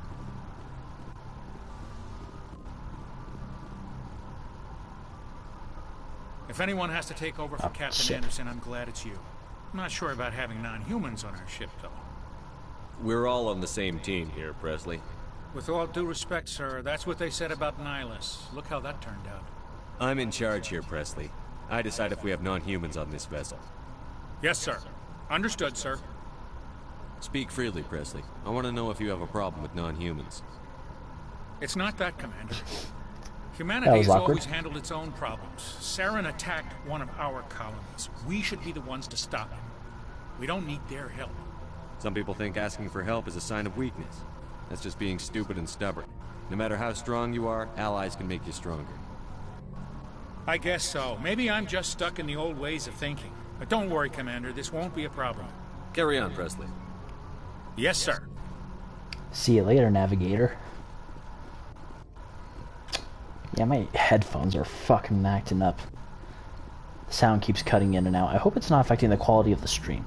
If anyone has to take over for Captain Anderson, I'm glad it's you. I'm not sure about having non-humans on our ship, though. We're all on the same team here, Presley. With all due respect, sir, that's what they said about Nihilus. Look how that turned out. I'm in charge here, Presley. I decide if we have non-humans on this vessel. Yes, sir. Understood, sir. Speak freely, Presley. I want to know if you have a problem with non-humans. It's not that, Commander. Humanity has always handled its own problems. Saren attacked one of our colonies. We should be the ones to stop him. We don't need their help. Some people think asking for help is a sign of weakness. That's just being stupid and stubborn. No matter how strong you are, allies can make you stronger. I guess so. Maybe I'm just stuck in the old ways of thinking. But don't worry, Commander. This won't be a problem. Carry on, Presley. Yes, sir. See you later, Navigator. Yeah, my headphones are fucking acting up. The sound keeps cutting in and out. I hope it's not affecting the quality of the stream.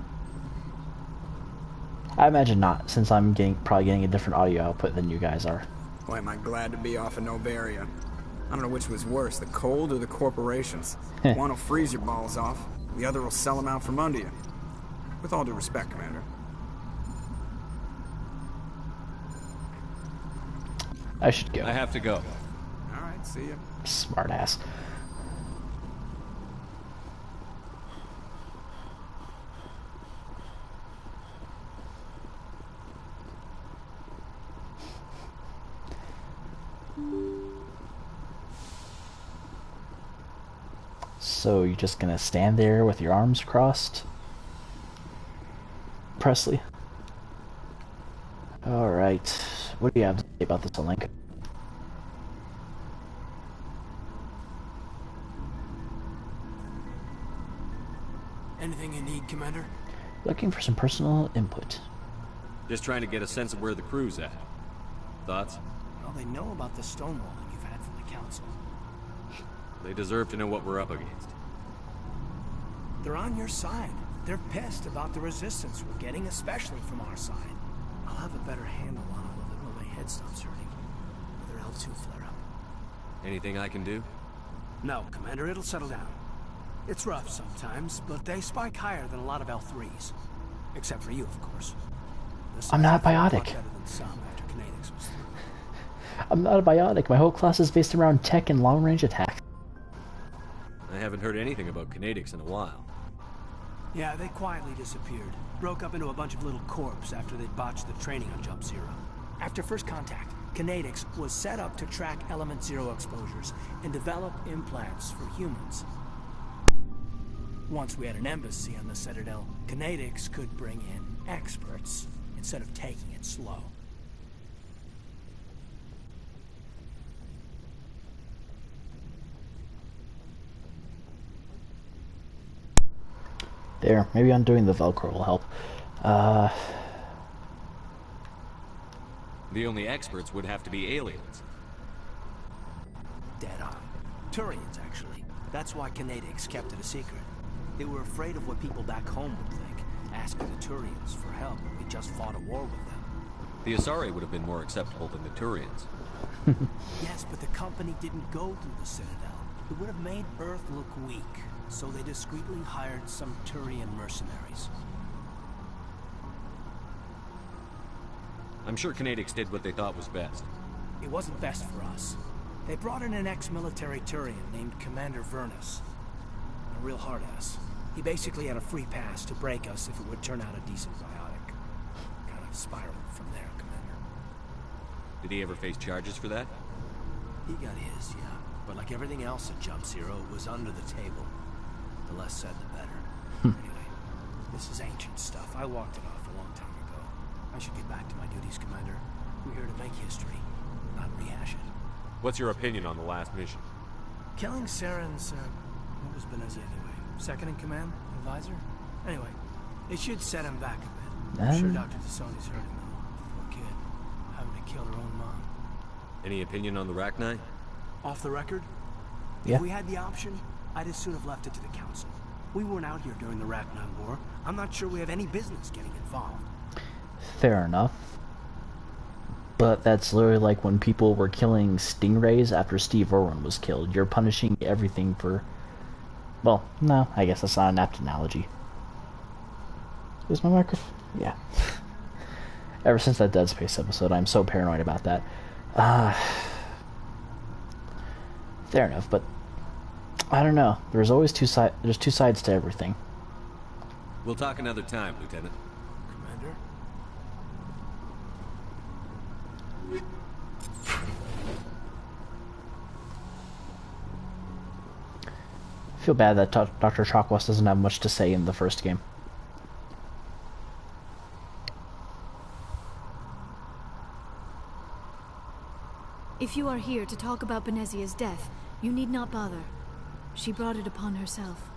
I imagine not, since I'm probably getting a different audio output than you guys are. Boy, am I glad to be off of Novaria. I don't know which was worse, the cold or the corporations. One will freeze your balls off, the other will sell them out from under you. With all due respect, Commander. I should go. I have to go. Alright, see ya. Smart ass. So you're just gonna stand there with your arms crossed? Presley? Alright. What do you have to say about this, Link? Anything you need, Commander? Looking for some personal input. Just trying to get a sense of where the crew's at. Thoughts? Well, they know about the stonewalling you've had from the Council. They deserve to know what we're up against. They're on your side. They're pissed about the resistance we're getting, especially from our side. I'll have a better handle on all of it when my head stops hurting. Another L2 flare-up. Anything I can do? No, Commander, it'll settle down. It's rough sometimes, but they spike higher than a lot of L3s. Except for you, of course. I'm not biotic. Better than some after Kinetics was through. I'm not a biotic. My whole class is based around tech and long-range attacks. I haven't heard anything about Kinetics in a while. Yeah, they quietly disappeared. Broke up into a bunch of little corps after they'd botched the training on Jump Zero. After first contact, Kinetics was set up to track Element Zero exposures and develop implants for humans. Once we had an embassy on the Citadel, Kinetics could bring in experts instead of taking it slow. There, maybe undoing the Velcro will help. The only experts would have to be aliens. Dead on. Turians, actually. That's why Kinetics kept it a secret. They were afraid of what people back home would think, asking the Turians for help when we just fought a war with them. The Asari would have been more acceptable than the Turians. Yes, but the company didn't go through the Citadel. It would have made Earth look weak, so they discreetly hired some Turian mercenaries. I'm sure Kinetics did what they thought was best. It wasn't best for us. They brought in an ex-military Turian named Commander Vernus. A real hard-ass. He basically had a free pass to break us if it would turn out a decent biotic. Kind of spiraled from there, Commander. Did he ever face charges for that? He got his, yeah. But like everything else at Jump Zero, it was under the table. The less said, the better. Anyway, this is ancient stuff. I walked it off a long time ago. I should get back to my duties, Commander. We're here to make history, not rehash it. What's your opinion on the last mission? Killing Saren's, what was Benezia anyway? Second in command? Advisor? Anyway, it should set him back a bit. I'm sure Dr. Tassoni's heard him though. Poor kid. Having to kill her own mom. Any opinion on the Rachni? Off the record? Yeah. If we had the option, I'd as soon have left it to the Council. We weren't out here during the Rachni War. I'm not sure we have any business getting involved. Fair enough. But that's literally like when people were killing stingrays after Steve Irwin was killed. You're punishing everything for... Well, no, I guess that's not an apt analogy. Is my microphone? Yeah. Ever since that Dead Space episode, I'm so paranoid about that. Fair enough, but... I don't know. There's always two sides to everything. We'll talk another time, Lieutenant. Commander? I feel bad that Dr. Chakwas doesn't have much to say in the first game. If you are here to talk about Benezia's death, you need not bother. She brought it upon herself.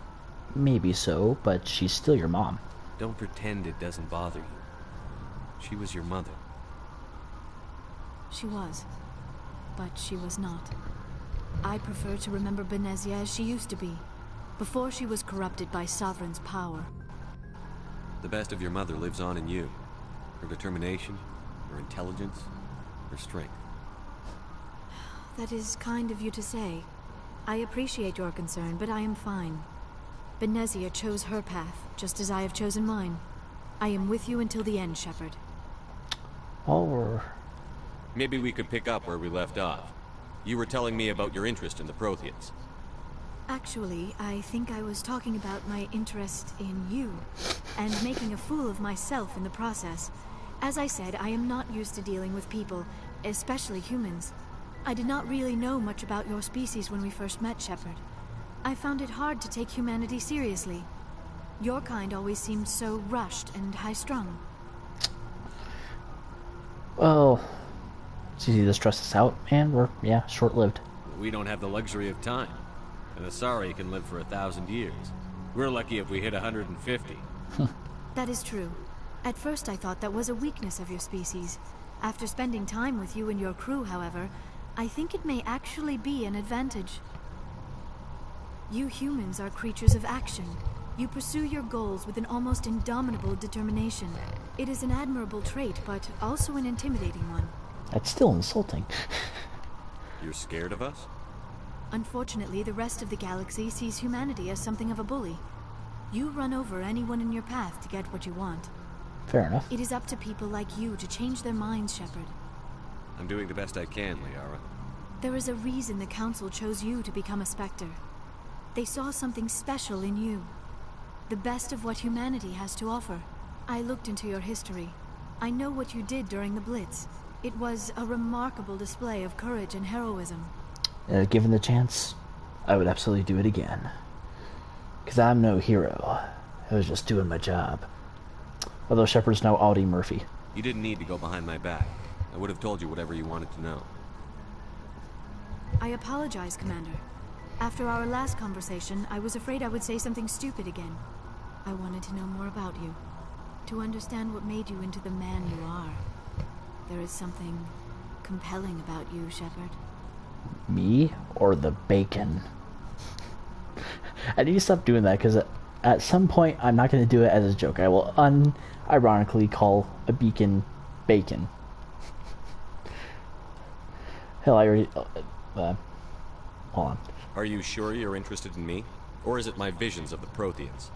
Maybe so, but she's still your mom. Don't pretend it doesn't bother you. She was your mother. She was. But she was not. I prefer to remember Benezia as she used to be. before she was corrupted by Sovereign's power. The best of your mother lives on in you. Her determination, her intelligence, her strength. That is kind of you to say. I appreciate your concern, but I am fine. Benezia chose her path, just as I have chosen mine. I am with you until the end, Shepard. Or maybe we could pick up where we left off. You were telling me about your interest in the Protheans. Actually, I think I was talking about my interest in you, and making a fool of myself in the process. As I said, I am not used to dealing with people, especially humans. I did not really know much about your species when we first met, Shepard. I found it hard to take humanity seriously. Your kind always seemed so rushed and high-strung. well, it's easy to stress us out, and we're short-lived. We don't have the luxury of time. An Asari can live for 1,000 years. We're lucky if we hit 150. That is true. At first I thought that was a weakness of your species. After spending time with you and your crew, however, I think it may actually be an advantage. You humans are creatures of action. You pursue your goals with an almost indomitable determination. It is an admirable trait, but also an intimidating one. That's still insulting. You're scared of us? Unfortunately, the rest of the galaxy sees humanity as something of a bully. You run over anyone in your path to get what you want. Fair enough. It is up to people like you to change their minds, Shepard. I'm doing the best I can, Liara. There is a reason the Council chose you to become a Spectre. They saw something special in you. The best of what humanity has to offer. I looked into your history. I know what you did during the Blitz. It was a remarkable display of courage and heroism. Given the chance, I would absolutely do it again. Because I'm no hero. I was just doing my job. Although Shepard's now Audie Murphy. You didn't need to go behind my back. I would have told you whatever you wanted to know. I apologize, Commander. After our last conversation, I was afraid I would say something stupid again. I wanted to know more about you. To understand what made you into the man you are. There is something compelling about you, Shepard. Me or the bacon? I need to stop doing that, because at some point I'm not going to do it as a joke. I will unironically call a beacon bacon. Hell, I already... hold on. Are you sure you're interested in me? Or is it my visions of the Protheans?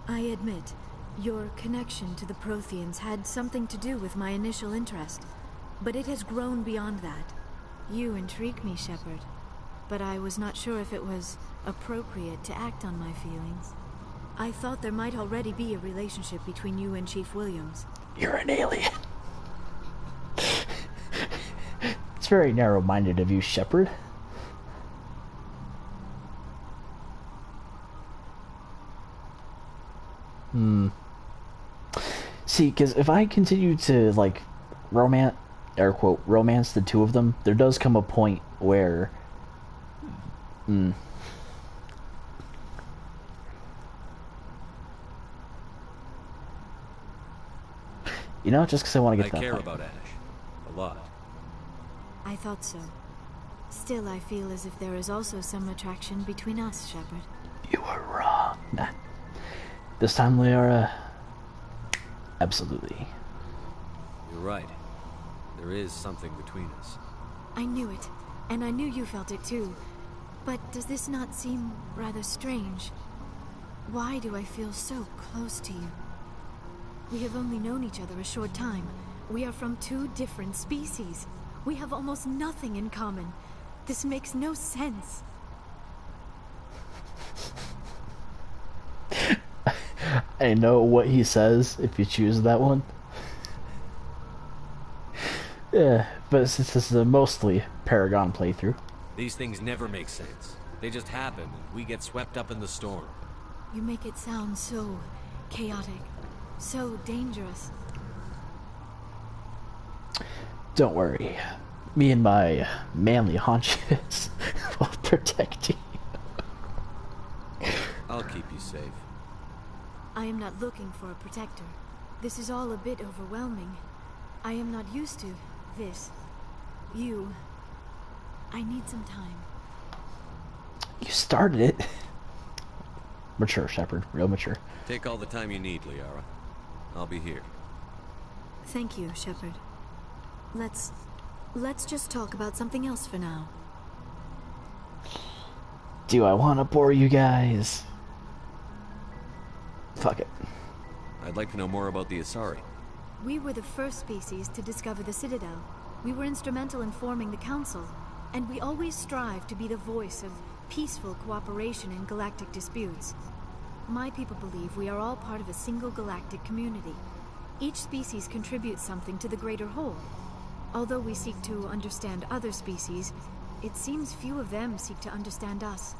I admit, your connection to the Protheans had something to do with my initial interest. But it has grown beyond that. You intrigue me, Shepard. But I was not sure if it was appropriate to act on my feelings. I thought there might already be a relationship between you and Chief Williams. You're an alien. It's very narrow-minded of you, Shepard. See, because if I continue to, like, air quote, romance the two of them, there does come a point where... You know, just because I want to get to that I care point. about Ash. A lot. I thought so. Still, I feel as if there is also some attraction between us, Shepard. You were wrong. Nah. This time, Liara... absolutely. You're right. There is something between us. I knew it, and I knew you felt it too. But does this not seem rather strange? Why do I feel so close to you? We have only known each other a short time. We are from two different species. We have almost nothing in common. This makes no sense. I know what he says if you choose that one. Yeah, but since this is a mostly Paragon playthrough. These things never make sense. They just happen, and we get swept up in the storm. You make it sound so chaotic, so dangerous. Don't worry. Me and my manly haunches will protect you. I'll keep you safe. I am not looking for a protector. This is all a bit overwhelming. I am not used to this. I need some time. You started it. Mature, Shepard. Real mature. Take all the time you need, Liara. I'll be here. Thank you, Shepard. Let's just talk about something else for now. Do I want to bore you guys? Fuck it. I'd like to know more about the Asari. We were the first species to discover the Citadel. We were instrumental in forming the Council, and we always strive to be the voice of peaceful cooperation in galactic disputes. My people believe we are all part of a single galactic community. Each species contributes something to the greater whole. Although we seek to understand other species, it seems few of them seek to understand us.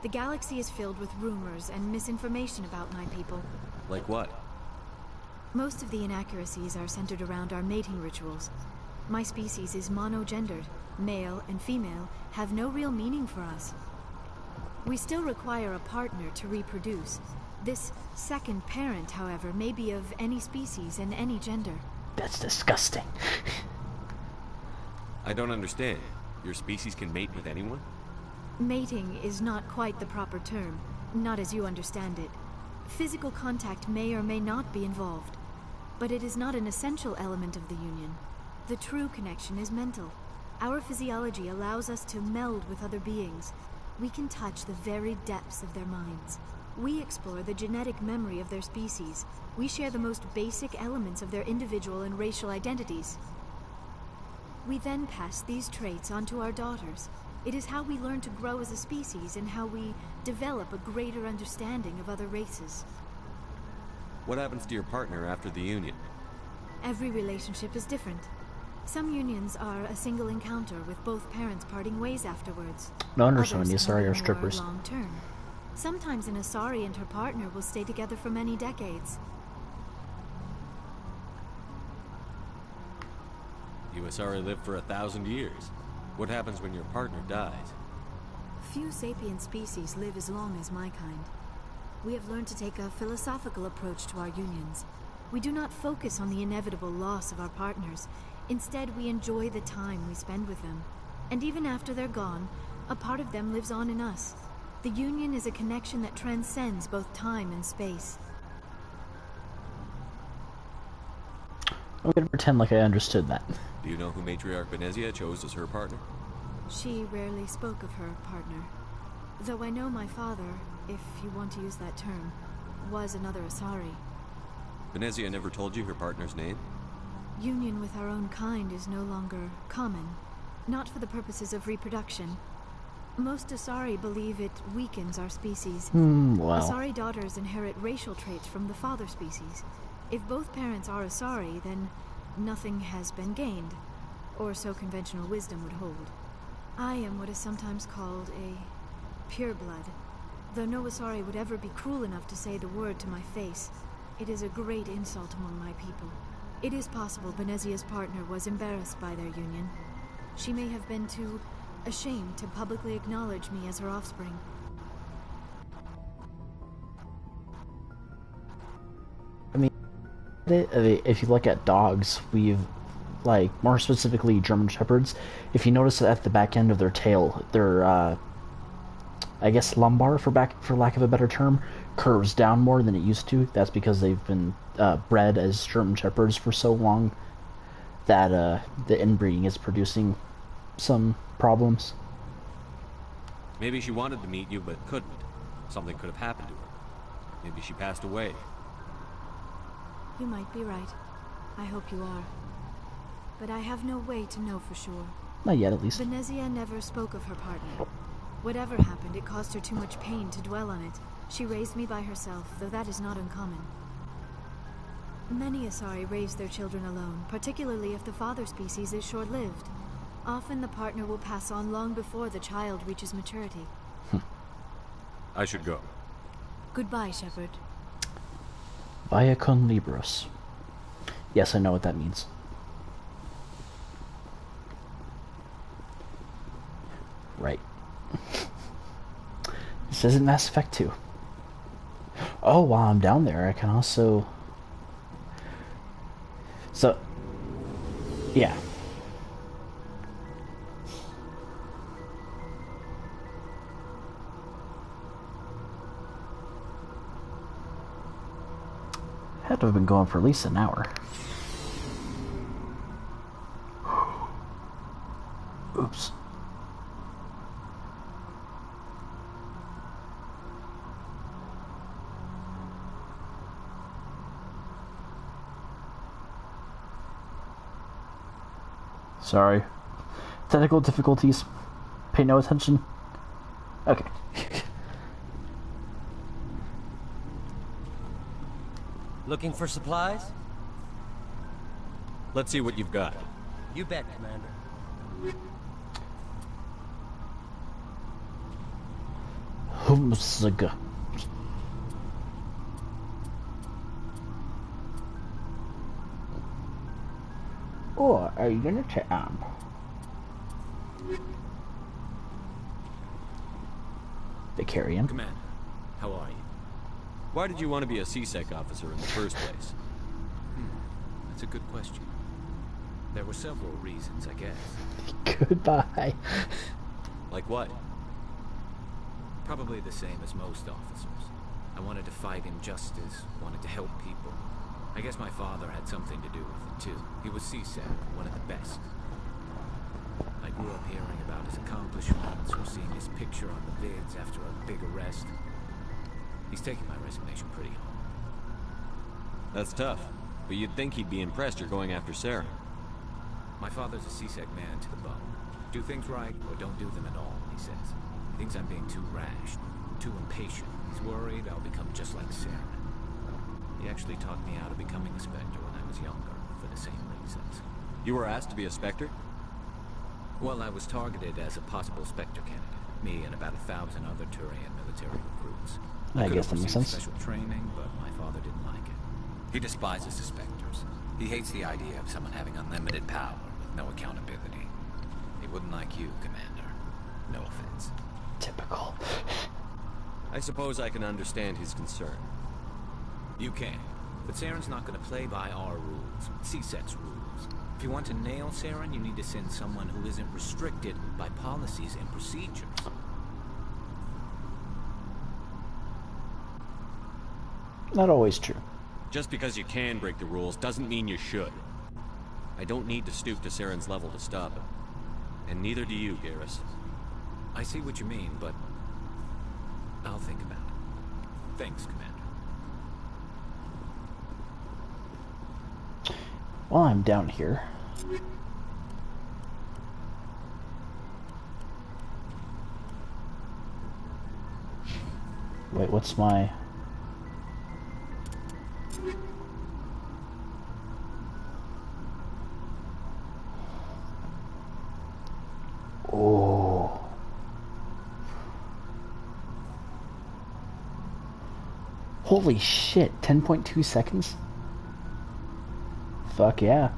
The galaxy is filled with rumors and misinformation about my people. Like what? Most of the inaccuracies are centered around our mating rituals. My species is monogendered. Male and female have no real meaning for us. We still require a partner to reproduce. This second parent, however, may be of any species and any gender. That's disgusting. I don't understand. Your species can mate with anyone? Mating is not quite the proper term, not as you understand it. Physical contact may or may not be involved, but it is not an essential element of the union. The true connection is mental. Our physiology allows us to meld with other beings. We can touch the very depths of their minds. We explore the genetic memory of their species. We share the most basic elements of their individual and racial identities. We then pass these traits on to our daughters. It is how we learn to grow as a species and how we develop a greater understanding of other races. What happens to your partner after the union? Every relationship is different. Some unions are a single encounter with both parents parting ways afterwards. No understand, the Asari are strippers. Long term. Sometimes an Asari and her partner will stay together for many decades. You Asari live for 1,000 years. What happens when your partner dies? Few sapient species live as long as my kind. We have learned to take a philosophical approach to our unions. We do not focus on the inevitable loss of our partners. Instead, we enjoy the time we spend with them. And even after they're gone, a part of them lives on in us. The union is a connection that transcends both time and space. I'm gonna pretend like I understood that. Do you know who Matriarch Benezia chose as her partner? She rarely spoke of her partner. Though I know my father, if you want to use that term, was another Asari. Benezia never told you her partner's name? Union with our own kind is no longer common, not for the purposes of reproduction. Most Asari believe it weakens our species. Well. Asari daughters inherit racial traits from the father species. If both parents are Asari, then nothing has been gained, or so conventional wisdom would hold. I am what is sometimes called a pureblood, though no Asari would ever be cruel enough to say the word to my face. It is a great insult among my people. It is possible Benezia's partner was embarrassed by their union. She may have been too ashamed to publicly acknowledge me as her offspring. I mean, if you look at dogs, we've, like, more specifically German Shepherds, if you notice at the back end of their tail, their, I guess lumbar, for lack of a better term, curves down more than it used to. That's because they've been bred as German Shepherds for so long that the inbreeding is producing some problems. Maybe she wanted to meet you but couldn't. Something could have happened to her. Maybe she passed away. You might be right. I hope you are. But I have no way to know for sure. Not yet, at least. Benezia never spoke of her partner. Whatever happened, it caused her too much pain to dwell on it. She raised me by herself, though that is not uncommon. Many Asari raise their children alone, particularly if the father species is short-lived. Often the partner will pass on long before the child reaches maturity. I should go. Goodbye, Shepard. Via con libros. Yes, I know what that means. Right. This isn't Mass Effect 2. Oh, while I'm down there, I can also... So... Yeah. Had to have been going for at least an hour. Oops. Sorry. Technical difficulties. Pay no attention. Okay. Looking for supplies? Let's see what you've got. You bet, Commander. Humsaga. Or a unity arm. Vicarian. Commander, how are you? Why did you want to be a CSEC officer in the first place? That's a good question. There were several reasons, I guess. Goodbye. Like what? Probably the same as most officers. I wanted to fight injustice, wanted to help people. I guess my father had something to do with it, too. He was CSEC, one of the best. I grew up hearing about his accomplishments or seeing his picture on the vids after a big arrest. He's taking my resignation pretty hard. That's tough, but you'd think he'd be impressed you're going after Sarah. My father's a CSEC man to the bone. Do things right or don't do them at all, he says. He thinks I'm being too rash, too impatient. He's worried I'll become just like Sarah. He actually talked me out of becoming a Spectre when I was younger, for the same reasons. You were asked to be a Spectre? Well, I was targeted as a possible Spectre candidate. Me and about 1,000 other Turian military recruits. I guess that makes sense. Special training, but my father didn't like it. He despises the Spectres. He hates the idea of someone having unlimited power with no accountability. He wouldn't like you, Commander. No offense. Typical. I suppose I can understand his concern. You can. But Saren's not going to play by our rules. CSEC's rules. If you want to nail Saren, you need to send someone who isn't restricted by policies and procedures. Not always true. Just because you can break the rules doesn't mean you should. I don't need to stoop to Saren's level to stop him. And neither do you, Garrus. I see what you mean, but I'll think about it. Thanks, Commander. While I'm down here, wait, what's my... Oh. Holy shit, 10.2 seconds? Fuck yeah.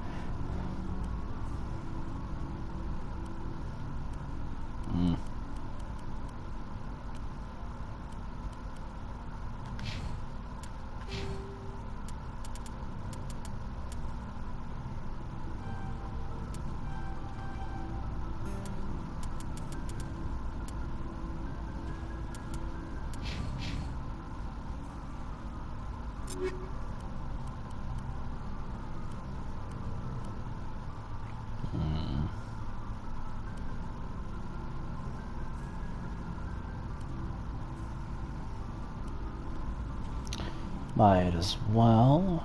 Might as well.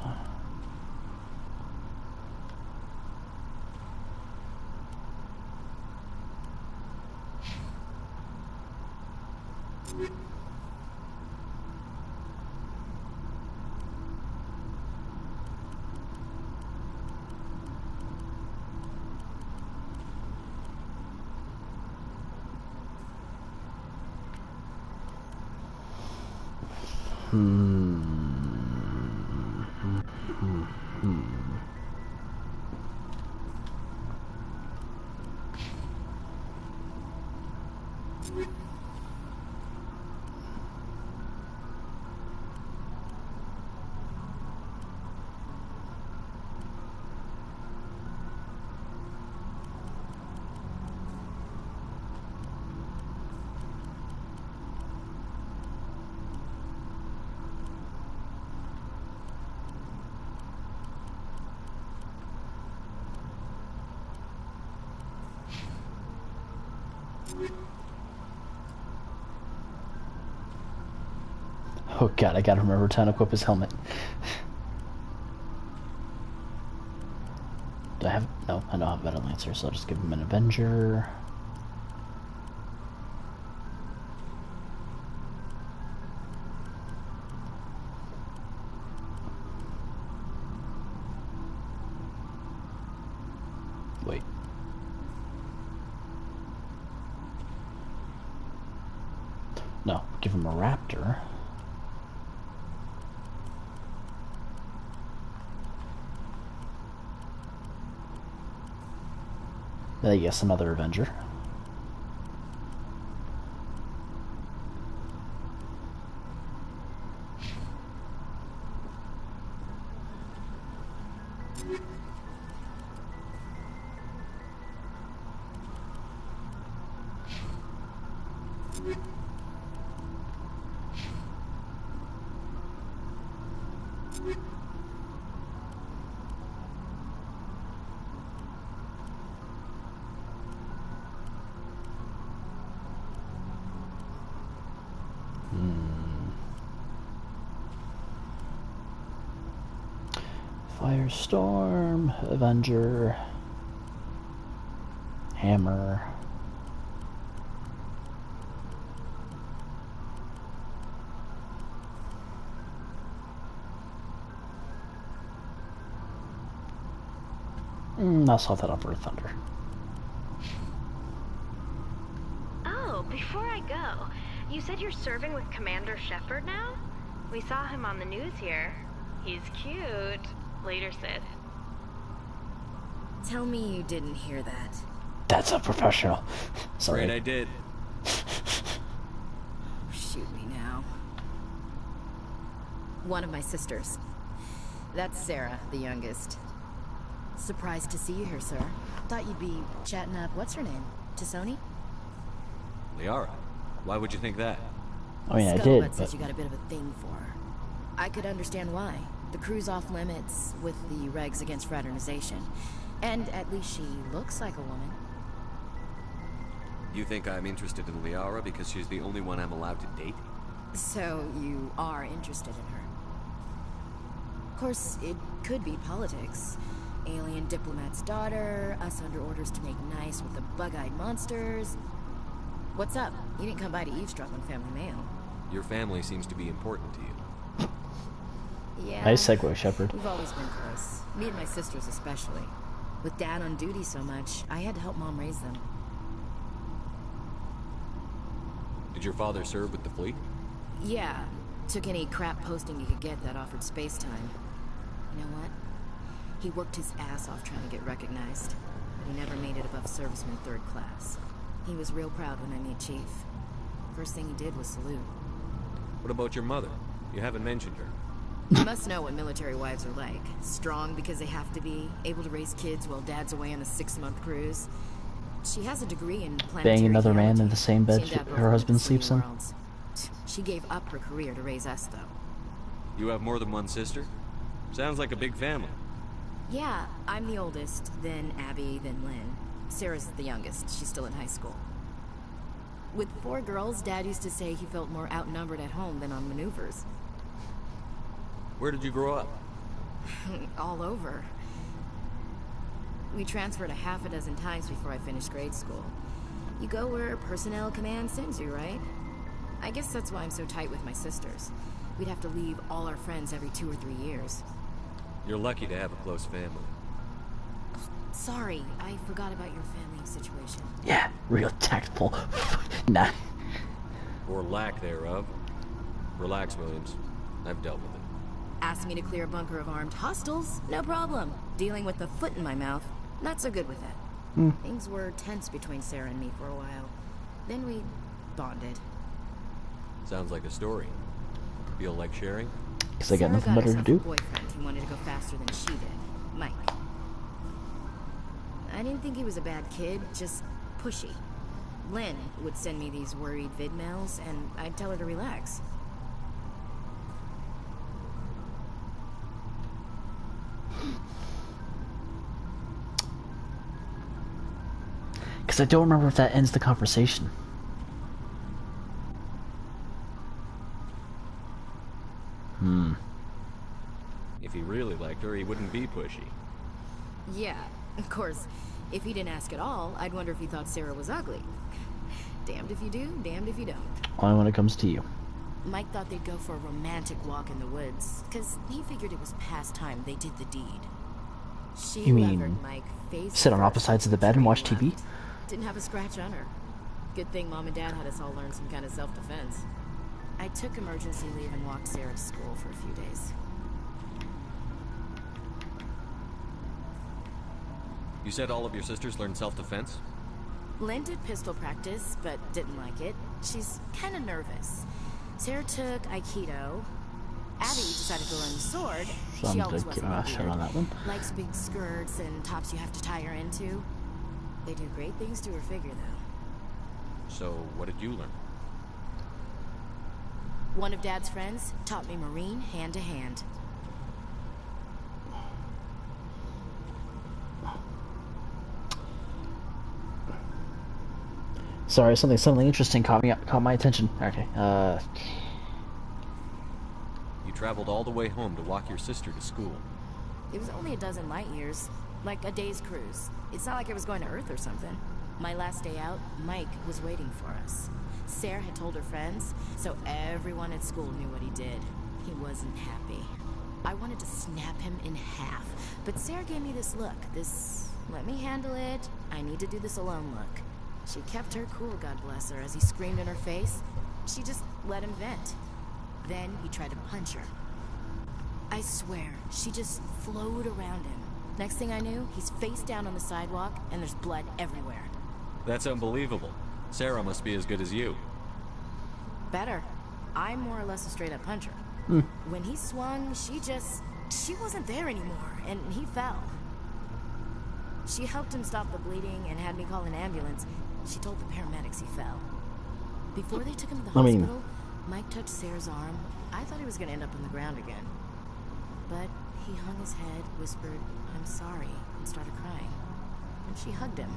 Oh god, I gotta remember to unequip his helmet. Do I have... No, I don't have a Battle Lancer, so I'll just give him an Avenger. Wait. No, give him a Raptor. Yes, another Avenger. Firestorm, Avenger, Hammer. I'll solve that up for Thunder. Oh, before I go, you said you're serving with Commander Shepard now? We saw him on the news here. He's cute. Later, Sid. Tell me you didn't hear that. That's a professional. Sorry. Afraid I did. Shoot me now. One of my sisters. That's Sarah, the youngest. Surprised to see you here, sir. Thought you'd be chatting up, what's her name? Tassoni? Liara. Why would you think that? I mean, I did, Scuttlebutt but... says you got a bit of a thing for her. I could understand why. The crew's off limits with the regs against fraternization. And at least she looks like a woman. You think I'm interested in Liara because she's the only one I'm allowed to date? So you are interested in her. Of course, it could be politics. Alien diplomat's daughter, us under orders to make nice with the bug-eyed monsters. What's up? You didn't come by to eavesdrop on family mail. Your family seems to be important to you. Yeah. Nice segue, Shepard. We've always been close. Me and my sisters especially. With Dad on duty so much, I had to help Mom raise them. Did your father serve with the fleet? Yeah. Took any crap posting he could get that offered space time. You know what? He worked his ass off trying to get recognized. But he never made it above serviceman 3rd class. He was real proud when I made chief. First thing he did was salute. What about your mother? You haven't mentioned her. You must know what military wives are like. Strong because they have to be, able to raise kids while Dad's away on a 6-month cruise. She has a degree in planetary Bang another man in geology. the same bed She and Dad both her husband went to sleeps in. worlds. She gave up her career to raise us, though. You have more than one sister? Sounds like a big family. Yeah, I'm the oldest, then Abby, then Lynn. Sarah's the youngest. She's still in high school. With 4 girls, Dad used to say he felt more outnumbered at home than on maneuvers. Where did you grow up? All over. We transferred a half a dozen times before I finished grade school. You go where personnel command sends you, right? I guess that's why I'm so tight with my sisters. We'd have to leave all our friends every 2 or 3 years. You're lucky to have a close family. Sorry, I forgot about your family situation. Yeah, real tactful. Nah. Or lack thereof. Relax, Williams. I've dealt with it. Asked me to clear a bunker of armed hostiles? No problem. Dealing with the foot in my mouth? Not so good with it. Things were tense between Sarah and me for a while. Then we bonded. Sounds like a story. Feel like sharing? Because I got nothing Sarah better to do. A boyfriend who wanted to go faster than she did. Mike. I didn't think he was a bad kid, just pushy. Lynn would send me these worried vid mails, and I'd tell her to relax. Because I don't remember if that ends the conversation. If he really liked her, he wouldn't be pushy. Yeah, of course. If he didn't ask at all, I'd wonder if he thought Sarah was ugly. Damned if you do, damned if you don't. Only when it comes to you. Mike thought they'd go for a romantic walk in the woods, because he figured it was past time they did the deed. She You mean levered Mike face sit on opposite sides of the bed and watch TV? Didn't have a scratch on her. Good thing Mom and Dad had us all learn some kind of self-defense. I took emergency leave and walked Sarah to school for a few days. You said all of your sisters learned self-defense? Lynn did pistol practice, but didn't like it. She's kind of nervous. Sarah took Aikido. Abby decided to learn the sword. So She I'm always gonna keep wasn't my shut on that one. Likes big skirts and tops you have to tie her into. They do great things to her figure, though. So, what did you learn? One of Dad's friends taught me Marine hand to hand. Sorry, something interesting caught my attention. Okay. You traveled all the way home to walk your sister to school. It was only a dozen light years, like a day's cruise. It's not like I was going to Earth or something. My last day out, Mike was waiting for us. Sarah had told her friends, so everyone at school knew what he did. He wasn't happy. I wanted to snap him in half, but Sarah gave me this look, this let me handle it, I need to do this alone look. She kept her cool, God bless her, as he screamed in her face. She just let him vent. Then he tried to punch her. I swear, she just flowed around him. Next thing I knew, he's face down on the sidewalk, and there's blood everywhere. That's unbelievable. Sarah must be as good as you. Better. I'm more or less a straight-up puncher. When he swung, she wasn't there anymore, and he fell. She helped him stop the bleeding and had me call an ambulance. She told the paramedics he fell. Before they took him to the hospital, Mike touched Sarah's arm. I thought he was going to end up on the ground again. But he hung his head, whispered, "I'm sorry," and started crying. And she hugged him.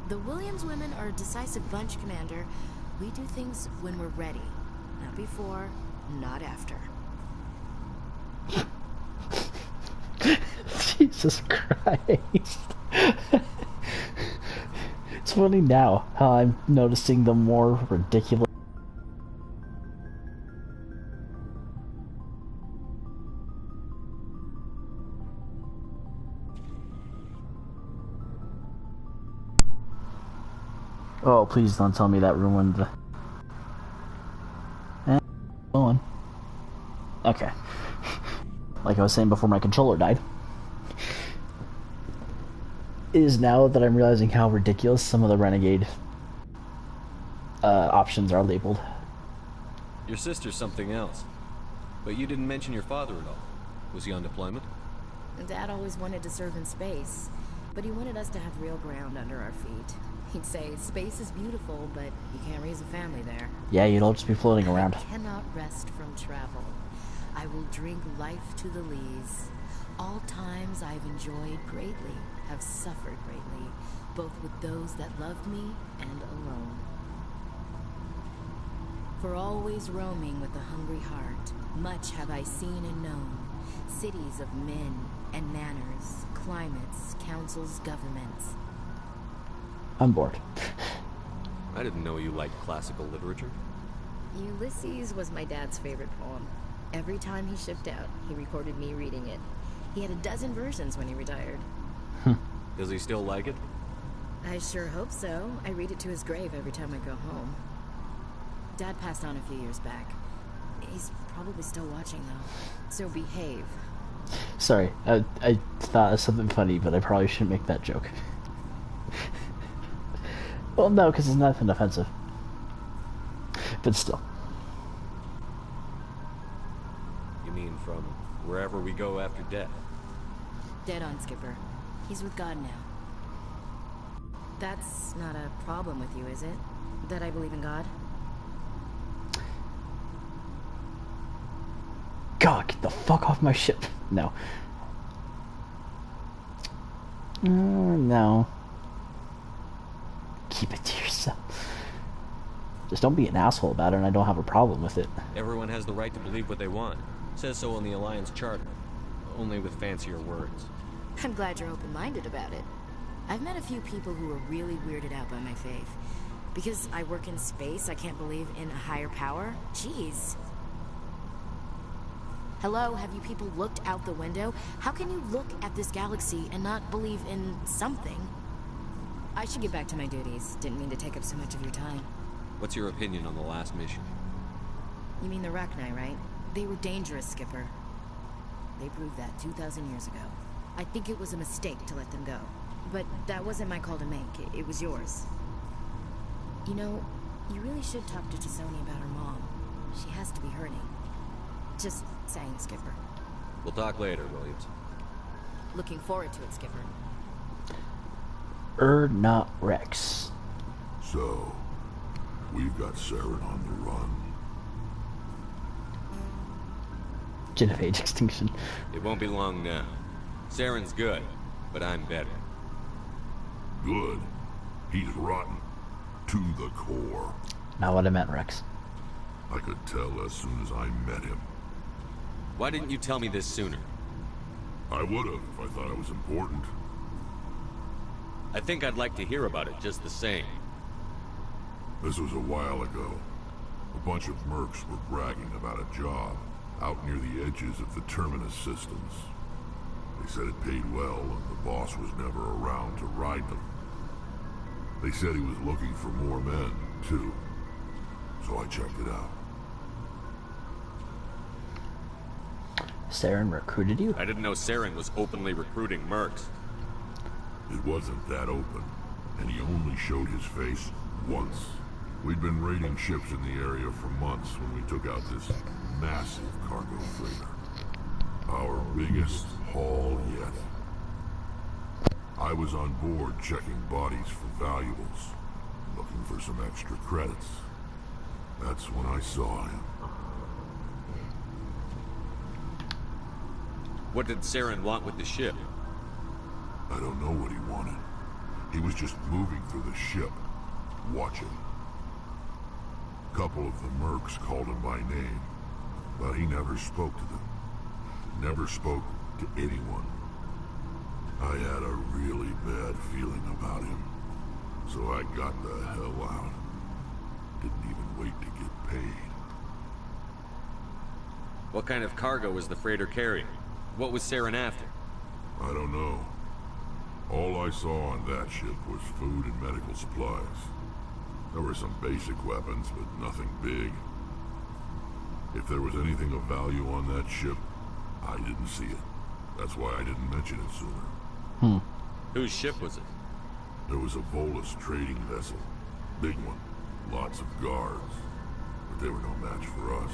The Williams women are a decisive bunch, Commander. We do things when we're ready. Not before, not after. Jesus Christ. It's funny now how I'm noticing the more ridiculous. Oh, please don't tell me that ruined the... Go on. Okay. Like I was saying before my controller died. It is now that I'm realizing how ridiculous some of the Renegade options are labeled. Your sister's something else. But you didn't mention your father at all. Was he on deployment? Dad always wanted to serve in space, but he wanted us to have real ground under our feet. He'd say, space is beautiful, but you can't raise a family there. Yeah, you'd all just be floating around. I cannot rest from travel. I will drink life to the lees. All times I've enjoyed greatly, have suffered greatly, both with those that loved me and alone. For always roaming with a hungry heart, much have I seen and known. Cities of men and manners, climates, councils, governments. I'm bored. I didn't know you liked classical literature. Ulysses was my dad's favorite poem. Every time he shipped out, he recorded me reading it. He had a dozen versions when he retired. Does he still like it? I sure hope so. I read it to his grave every time I go home. Dad passed on a few years back. He's probably still watching, though. So behave. Sorry, I thought of something funny, but I probably shouldn't make that joke. Well, no, because it's nothing offensive. But still. You mean from wherever we go after death? Dead on, Skipper. He's with God now. That's not a problem with you, is it? That I believe in God? God, get the fuck off my ship. No. No. Keep it to yourself. Just don't be an asshole about it, and I don't have a problem with it. Everyone has the right to believe what they want. Says so on the Alliance charter, only with fancier words. I'm glad you're open-minded about it. I've met a few people who are really weirded out by my faith. Because I work in space, I can't believe in a higher power? Jeez. Hello, have you people looked out the window? How can you look at this galaxy and not believe in something? I should get back to my duties. Didn't mean to take up so much of your time. What's your opinion on the last mission? You mean the Rachni, right? They were dangerous, Skipper. They proved that 2,000 years ago. I think it was a mistake to let them go. But that wasn't my call to make. It was yours. You know, you really should talk to Chisoni about her mom. She has to be hurting. Just saying, Skipper. We'll talk later, Williams. Looking forward to it, Skipper. Not Rex. So, we've got Saren on the run. Gen of age extinction. It won't be long now. Saren's good, but I'm better. Good? He's rotten. To the core. Not what I meant, Rex. I could tell as soon as I met him. Why didn't you tell me this sooner? I would've if I thought it was important. I think I'd like to hear about it just the same. This was a while ago. A bunch of mercs were bragging about a job out near the edges of the Terminus systems. They said it paid well and the boss was never around to ride them. They said he was looking for more men, too. So I checked it out. Saren recruited you? I didn't know Saren was openly recruiting mercs. It wasn't that open, and he only showed his face once. We'd been raiding ships in the area for months when we took out this massive cargo freighter. Our biggest haul yet. I was on board checking bodies for valuables, looking for some extra credits. That's when I saw him. What did Saren want with the ship? I don't know what he wanted. He was just moving through the ship, watching. A couple of the mercs called him by name, but he never spoke to them. Never spoke to anyone. I had a really bad feeling about him, so I got the hell out. Didn't even wait to get paid. What kind of cargo was the freighter carrying? What was Saren after? I don't know. All I saw on that ship was food and medical supplies. There were some basic weapons, but nothing big. If there was anything of value on that ship, I didn't see it. That's why I didn't mention it sooner. Whose ship was it? There was a Volus trading vessel. Big one. Lots of guards. But they were no match for us.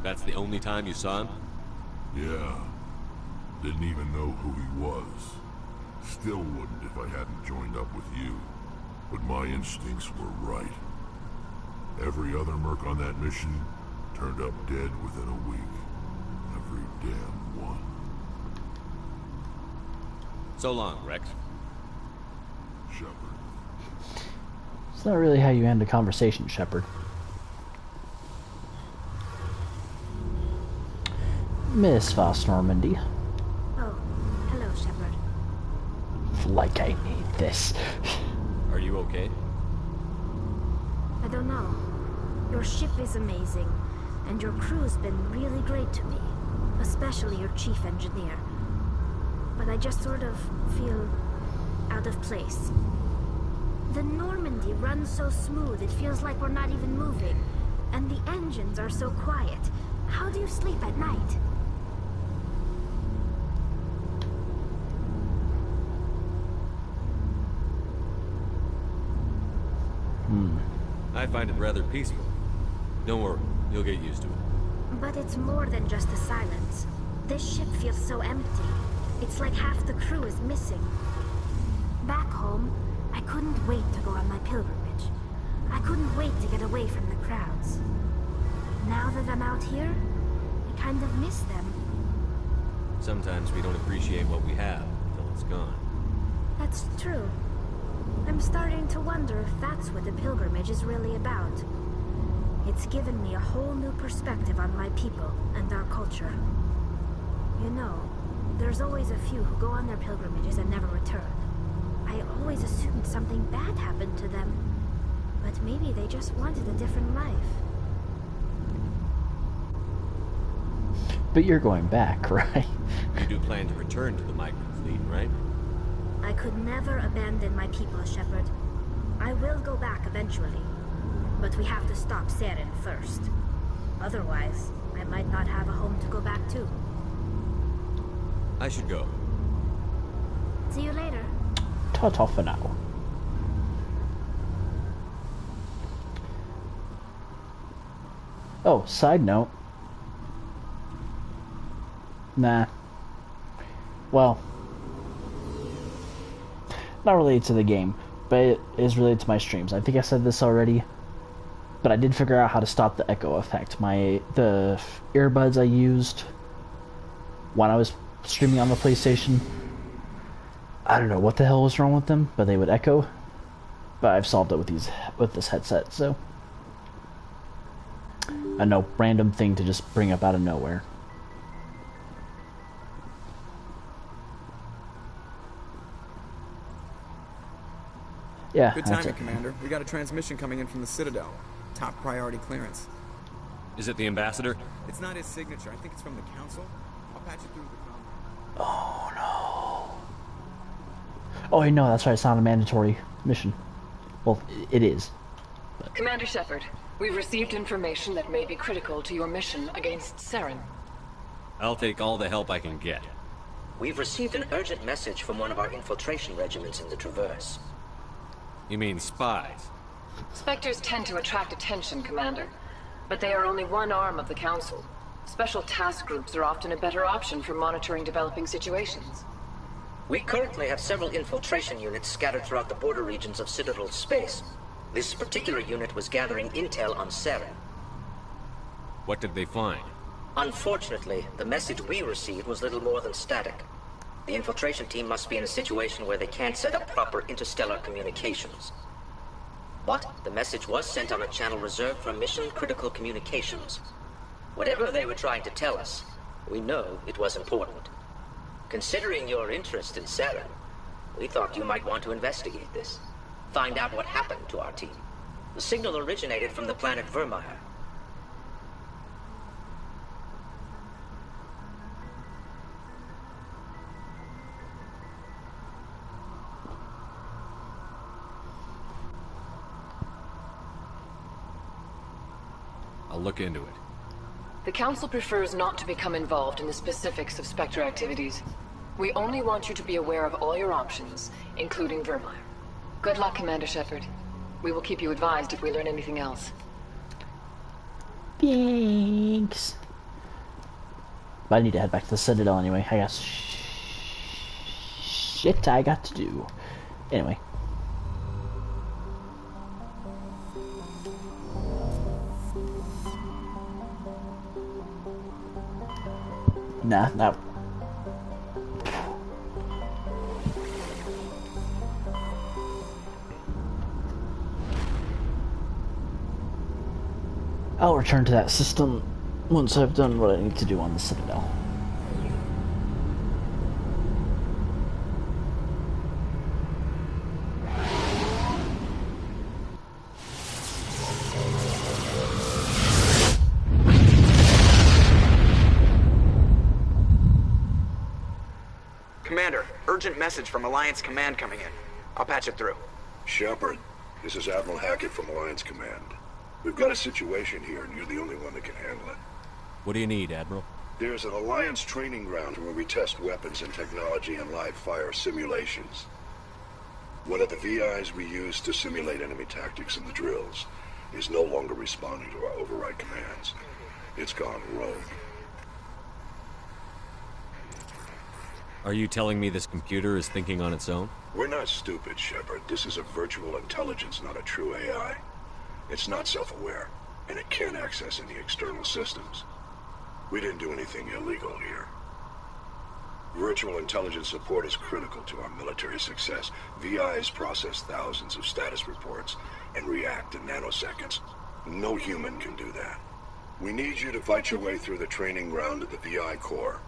That's the only time you saw him? Yeah. Didn't even know who he was. Still wouldn't if I hadn't joined up with you. But my instincts were right. Every other merc on that mission turned up dead within a week. Every damn one. So long, Rex. Shepard. It's not really how you end a conversation, Shepard. Miss Voss Normandy. Oh, hello, Shepard. Like I need this. Are you okay? I don't know. Your ship is amazing, and your crew's been really great to me, especially your chief engineer. But I just sort of feel out of place. The Normandy runs so smooth, it feels like we're not even moving. And the engines are so quiet. How do you sleep at night? I find it rather peaceful. Don't worry, you'll get used to it. But it's more than just the silence. This ship feels so empty. It's like half the crew is missing. Back home, I couldn't wait to go on my pilgrimage. I couldn't wait to get away from the crowds. Now that I'm out here, I kind of miss them. Sometimes we don't appreciate what we have until it's gone. That's true. I'm starting to wonder if that's what the pilgrimage is really about. It's given me a whole new perspective on my people and our culture. You know, there's always a few who go on their pilgrimages and never return. I always assumed something bad happened to them, but maybe they just wanted a different life. But you're going back, right? You do plan to return to the migrant fleet, right? I could never abandon my people, Shepard. I will go back eventually, but we have to stop Saren first. Otherwise, I might not have a home to go back to. I should go. See you later. Ta-ta for now. Oh, side note. Nah. Well, not related to the game, but it is related to my streams. I think I said this already, but I did figure out how to stop the echo effect. The earbuds I used when I was streaming on the PlayStation, I don't know what the hell was wrong with them, but they would echo. But I've solved it with this headset, so a no random thing to just bring up out of nowhere. Yeah. Good timing, Commander. We got a transmission coming in from the Citadel. Top priority clearance. Is it the ambassador? It's not his signature. I think it's from the Council. I'll patch it through the comm. Oh no. Oh, I know. That's right. It's not a mandatory mission. Well, it is. But. Commander Shepard, we've received information that may be critical to your mission against Saren. I'll take all the help I can get. We've received an urgent message from one of our infiltration regiments in the Traverse. You mean spies? Spectres tend to attract attention, Commander, but they are only one arm of the Council. Special task groups are often a better option for monitoring developing situations. We currently have several infiltration units scattered throughout the border regions of Citadel space. This particular unit was gathering intel on Saren. What did they find? Unfortunately, the message we received was little more than static. The infiltration team must be in a situation where they can't set up proper interstellar communications. But the message was sent on a channel reserved for mission-critical communications. Whatever they were trying to tell us, we know it was important. Considering your interest in Saren, we thought you might want to investigate this. Find out what happened to our team. The signal originated from the planet Vermeer. I'll look into it. The Council prefers not to become involved in the specifics of Spectre activities. We only want you to be aware of all your options, including Vermeer. Good luck, Commander Shepard. We will keep you advised if we learn anything else. Thanks. But I need to head back to the Citadel anyway. I got shit I got to do. Anyway. Nah, no. I'll return to that system once I've done what I need to do on the Citadel. Commander, urgent message from Alliance Command coming in. I'll patch it through. Shepard, this is Admiral Hackett from Alliance Command. We've got a situation here, and you're the only one that can handle it. What do you need, Admiral? There's an Alliance training ground where we test weapons and technology in live fire simulations. One of the VIs we use to simulate enemy tactics in the drills is no longer responding to our override commands. It's gone rogue. Are you telling me this computer is thinking on its own? We're not stupid, Shepard. This is a virtual intelligence, not a true AI. It's not self-aware, and it can't access any external systems. We didn't do anything illegal here. Virtual intelligence support is critical to our military success. VIs process thousands of status reports and react in nanoseconds. No human can do that. We need you to fight your way through the training ground of the VI core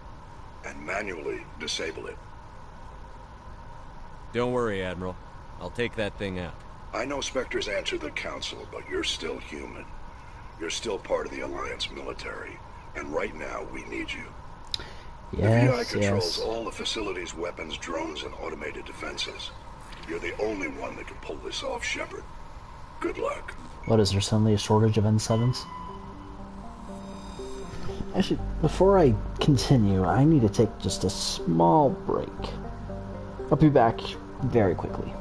and manually disable it. Don't worry, Admiral. I'll take that thing out. I know Spectres answer the Council, but you're still human. You're still part of the Alliance military, and right now we need you. The VI controls all the facility's weapons, drones, and automated defenses. You're the only one that can pull this off, Shepard. Good luck. What, is there suddenly a shortage of N7s? Actually, before I continue, I need to take just a small break. I'll be back very quickly.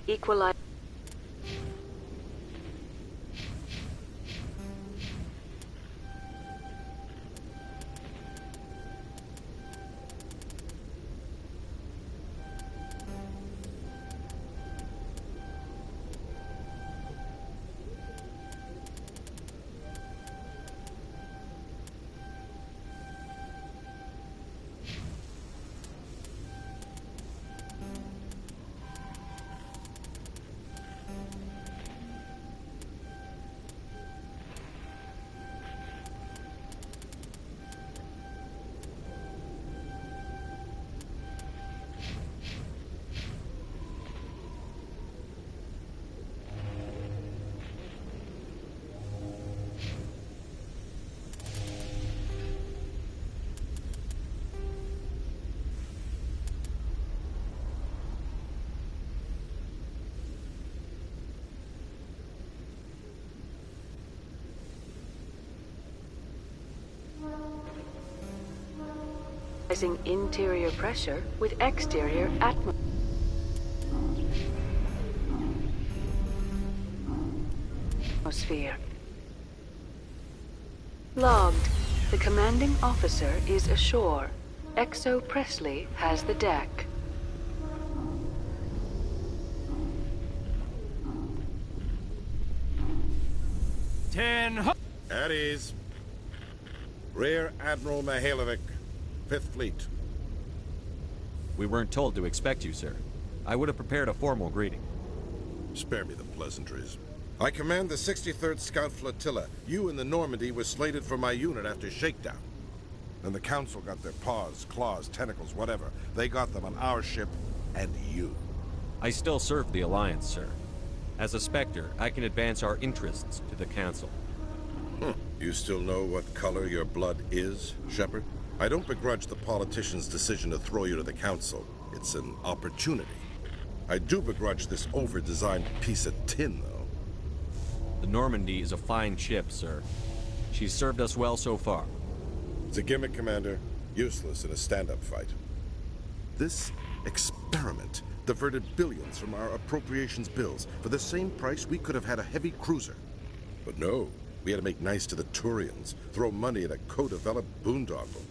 Equalize. Interior pressure with exterior atmosphere. Logged. The commanding officer is ashore. XO Presley has the deck. At ease. Rear Admiral Mihailovic, 5th Fleet. We weren't told to expect you, sir. I would have prepared a formal greeting. Spare me the pleasantries. I command the 63rd Scout Flotilla. You and the Normandy were slated for my unit after shakedown. Then the Council got their paws, claws, tentacles, whatever. They got them on our ship, and you. I still serve the Alliance, sir. As a Spectre, I can advance our interests to the Council. You still know what color your blood is, Shepard? I don't begrudge the politician's decision to throw you to the Council. It's an opportunity. I do begrudge this over-designed piece of tin, though. The Normandy is a fine ship, sir. She's served us well so far. It's a gimmick, Commander. Useless in a stand-up fight. This experiment diverted billions from our appropriations bills. For the same price, we could have had a heavy cruiser. But no, we had to make nice to the Turians, throw money at a co-developed boondoggle.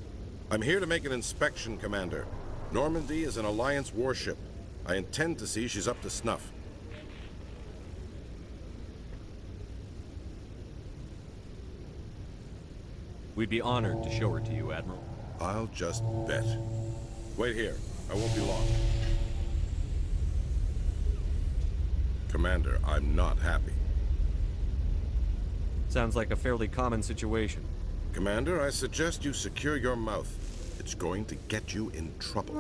I'm here to make an inspection, Commander. Normandy is an Alliance warship. I intend to see she's up to snuff. We'd be honored to show her to you, Admiral. I'll just bet. Wait here. I won't be long. Commander, I'm not happy. Sounds like a fairly common situation. Commander, I suggest you secure your mouth. It's going to get you in trouble.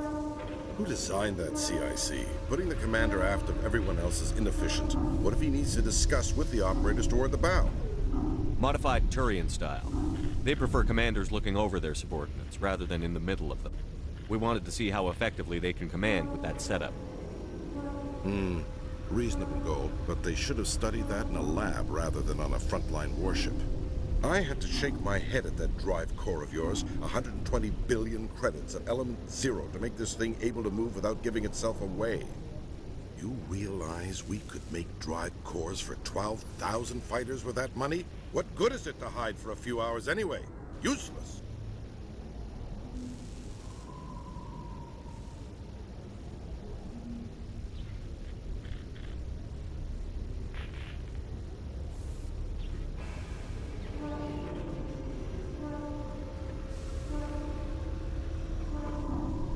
Who designed that CIC? Putting the commander aft of everyone else is inefficient. What if he needs to discuss with the operators toward the bow? Modified Turian style. They prefer commanders looking over their subordinates rather than in the middle of them. We wanted to see how effectively they can command with that setup. Reasonable goal, but they should have studied that in a lab rather than on a frontline warship. I had to shake my head at that drive core of yours. 120 billion credits at element 0 to make this thing able to move without giving itself away. You realize we could make drive cores for 12,000 fighters with that money? What good is it to hide for a few hours anyway? Useless.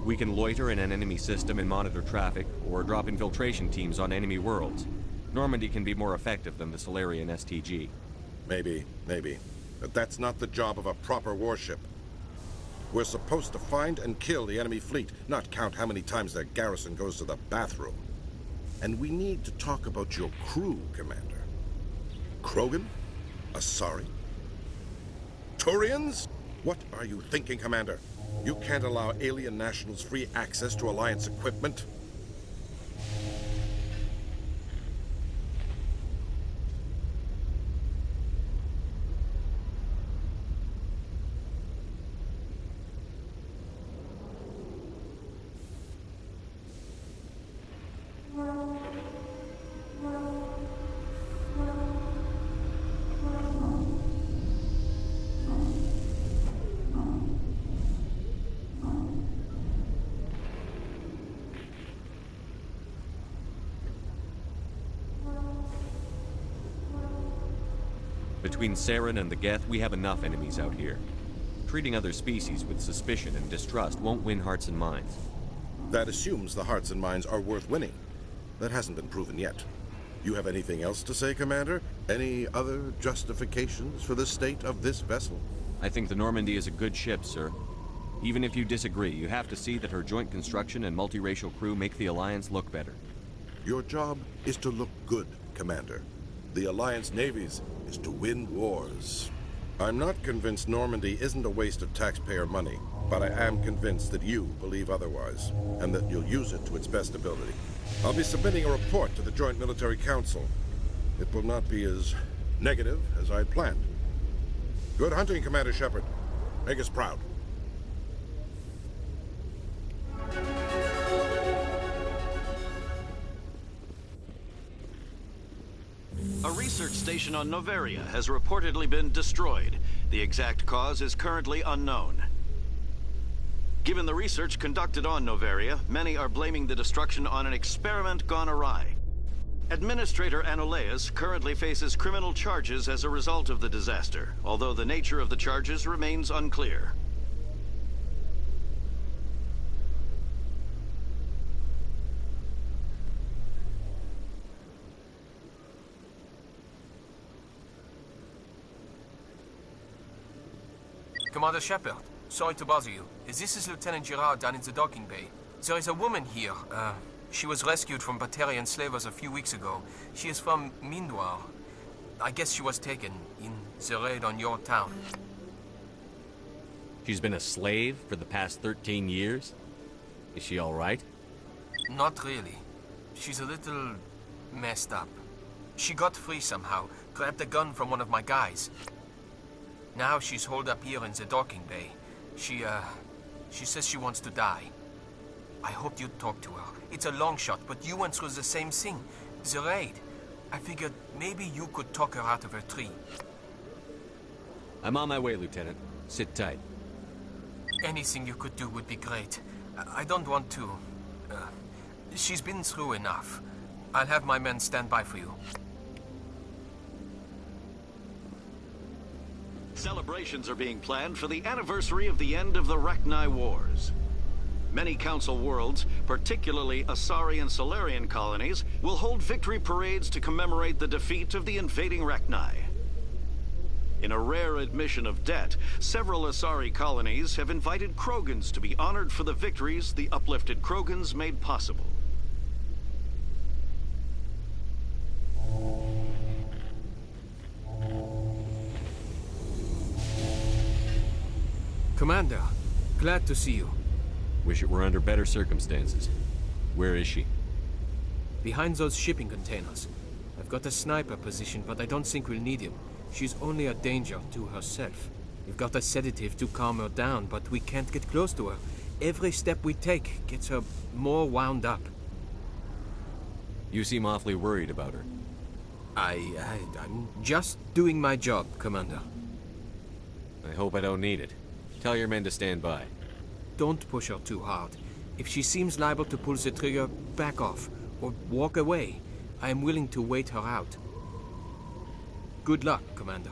We can loiter in an enemy system and monitor traffic, or drop infiltration teams on enemy worlds. Normandy can be more effective than the Solarian STG. Maybe. But that's not the job of a proper warship. We're supposed to find and kill the enemy fleet, not count how many times their garrison goes to the bathroom. And we need to talk about your crew, Commander. Krogan? Asari? Turians? What are you thinking, Commander? You can't allow alien nationals free access to Alliance equipment. Between Saren and the Geth, we have enough enemies out here. Treating other species with suspicion and distrust won't win hearts and minds. That assumes the hearts and minds are worth winning. That hasn't been proven yet. You have anything else to say, Commander? Any other justifications for the state of this vessel? I think the Normandy is a good ship, sir. Even if you disagree, you have to see that her joint construction and multiracial crew make the Alliance look better. Your job is to look good, Commander. The Alliance navies is to win wars. I'm not convinced Normandy isn't a waste of taxpayer money, but I am convinced that you believe otherwise, and that you'll use it to its best ability. I'll be submitting a report to the Joint Military Council. It will not be as negative as I had planned. Good hunting, Commander Shepard. Make us proud. research station on Noveria has reportedly been destroyed. The exact cause is currently unknown. Given the research conducted on Noveria, many are blaming the destruction on an experiment gone awry. Administrator Anoleus currently faces criminal charges as a result of the disaster, although the nature of the charges remains unclear. Commander Shepard, sorry to bother you. This is Lieutenant Gerard down in the docking bay. There is a woman here. She was rescued from Batarian slavers a few weeks ago. She is from Mindoir. I guess she was taken in the raid on your town. She's been a slave for the past 13 years? Is she all right? Not really. She's a little messed up. She got free somehow, grabbed a gun from one of my guys. Now she's holed up here in the docking bay. She says she wants to die. I hoped you'd talk to her. It's a long shot, but you went through the same thing. The raid. I figured maybe you could talk her out of her tree. I'm on my way, Lieutenant. Sit tight. Anything you could do would be great. I don't want to... she's been through enough. I'll have my men stand by for you. Celebrations are being planned for the anniversary of the end of the Rachni Wars. Many Council worlds, particularly Asari and Solarian colonies, will hold victory parades to commemorate the defeat of the invading Rachni. In a rare admission of debt, several Asari colonies have invited Krogans to be honored for the victories the uplifted Krogans made possible. Commander, glad to see you. Wish it were under better circumstances. Where is she? Behind those shipping containers. I've got a sniper position, but I don't think we'll need him. She's only a danger to herself. We've got a sedative to calm her down, but we can't get close to her. Every step we take gets her more wound up. You seem awfully worried about her. I'm just doing my job, Commander. I hope I don't need it. Tell your men to stand by. Don't push her too hard. If she seems liable to pull the trigger, back off, or walk away. I am willing to wait her out. Good luck, Commander.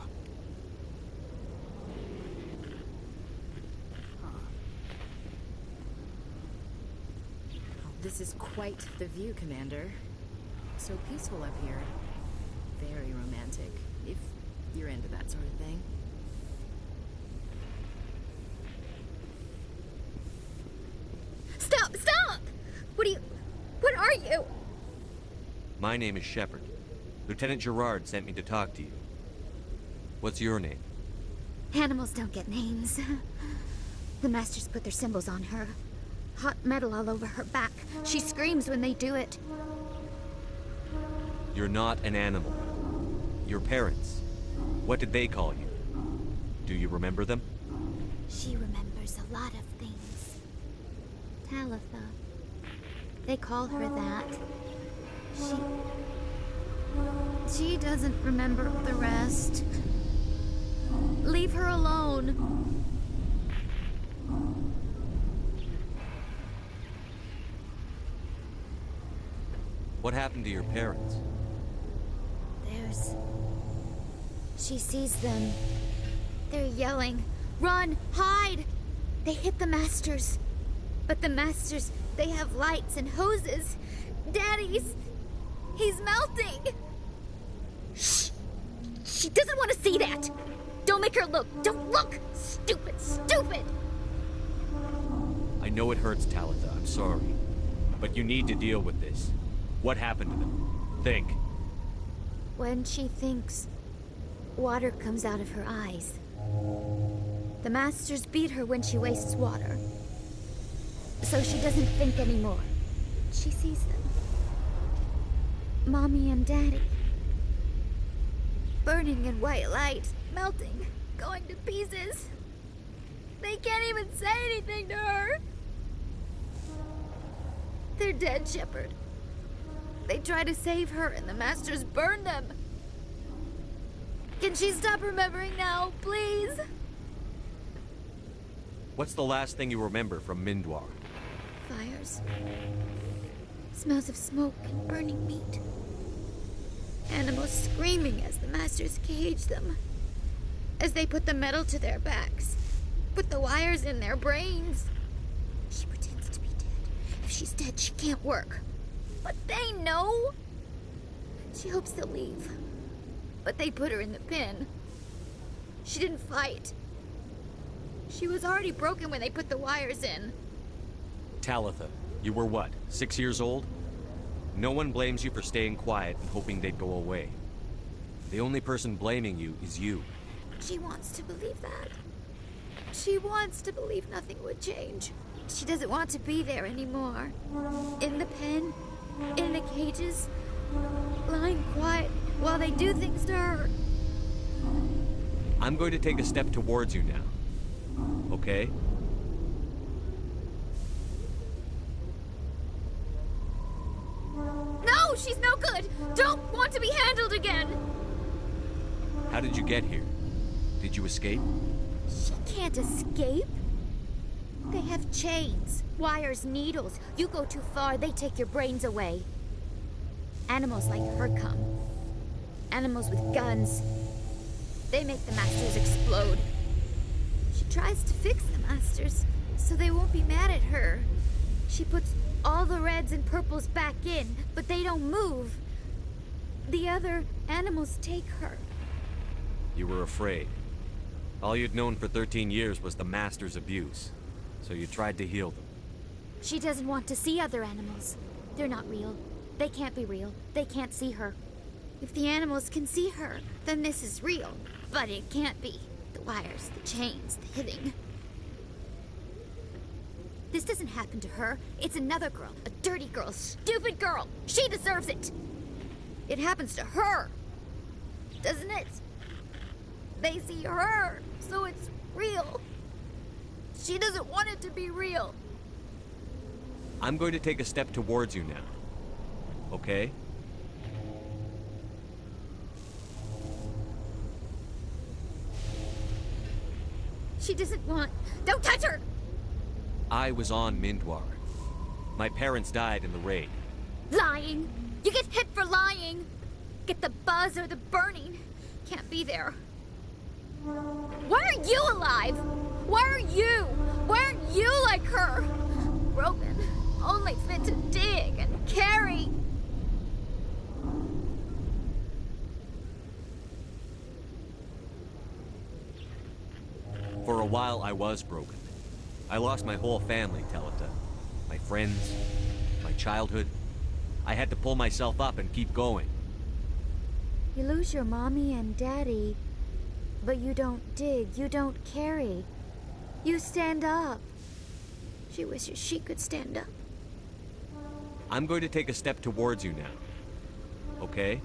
This is quite the view, Commander. So peaceful up here. Very romantic, if you're into that sort of thing. Stop! Stop! What are you? My name is Shepard. Lieutenant Gerard sent me to talk to you. What's your name? Animals don't get names. The Masters put their symbols on her. Hot metal all over her back. She screams when they do it. You're not an animal. Your parents. What did they call you? Do you remember them? She remembers a lot of things. Talitha. They call her that. She doesn't remember the rest. Leave her alone. What happened to your parents? She sees them. They're yelling, "Run! Hide!" They hit the Masters. But the Masters, they have lights and hoses. Daddy's... he's melting! Shh! She doesn't want to see that! Don't make her look! Don't look! Stupid! Stupid! I know it hurts, Talitha. I'm sorry. But you need to deal with this. What happened to them? Think. When she thinks, water comes out of her eyes. The Masters beat her when she wastes water. So she doesn't think anymore. She sees them. Mommy and Daddy. Burning in white light, melting, going to pieces. They can't even say anything to her. They're dead, Shepard. They try to save her and the Masters burn them. Can she stop remembering now, please? What's the last thing you remember from Mindwar? Fires. Smells of smoke and burning meat. Animals screaming as the masters cage them. As they put the metal to their backs. Put the wires in their brains. She pretends to be dead. If she's dead, she can't work. But they know. She hopes they'll leave. But they put her in the pen. She didn't fight. She was already broken when they put the wires in. Talitha, you were what, 6 years old? No one blames you for staying quiet and hoping they'd go away. The only person blaming you is you. She wants to believe that. She wants to believe nothing would change. She doesn't want to be there anymore. In the pen, in the cages, lying quiet while they do things to her. I'm going to take a step towards you now. Okay? No, she's no good! Don't want to be handled again! How did you get here? Did you escape? She can't escape. They have chains, wires, needles. You go too far, they take your brains away. Animals like her come. Animals with guns. They make the masters explode. She tries to fix the masters, so they won't be mad at her. She puts all the reds and purples back in, but they don't move. The other animals take her. You were afraid. All you'd known for 13 years was the Master's abuse, so you tried to heal them. She doesn't want to see other animals. They're not real. They can't be real. They can't see her. If the animals can see her, then this is real. But it can't be. The wires, the chains, the hitting. This doesn't happen to her. It's another girl. A dirty girl. Stupid girl. She deserves it. It happens to her. Doesn't it? They see her, so it's real. She doesn't want it to be real. I'm going to take a step towards you now. Okay? She doesn't want... Don't touch her! I was on Mindwar. My parents died in the raid. Lying! You get hit for lying! Get the buzz or the burning. Can't be there. Why are you alive? Why are you? Why aren't you like her? Broken. Only fit to dig and carry. For a while, I was broken. I lost my whole family, Talitha. My friends, my childhood. I had to pull myself up and keep going. You lose your mommy and daddy, but you don't dig, you don't carry. You stand up. She wishes she could stand up. I'm going to take a step towards you now. Okay?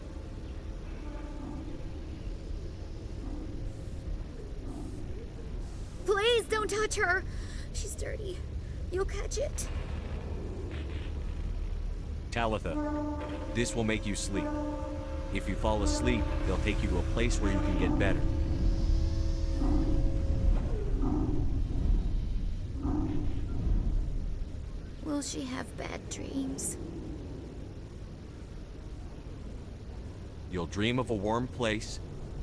Please don't touch her. She's dirty. You'll catch it. Talitha, this will make you sleep. If you fall asleep, they'll take you to a place where you can get better. Will she have bad dreams? You'll dream of a warm place,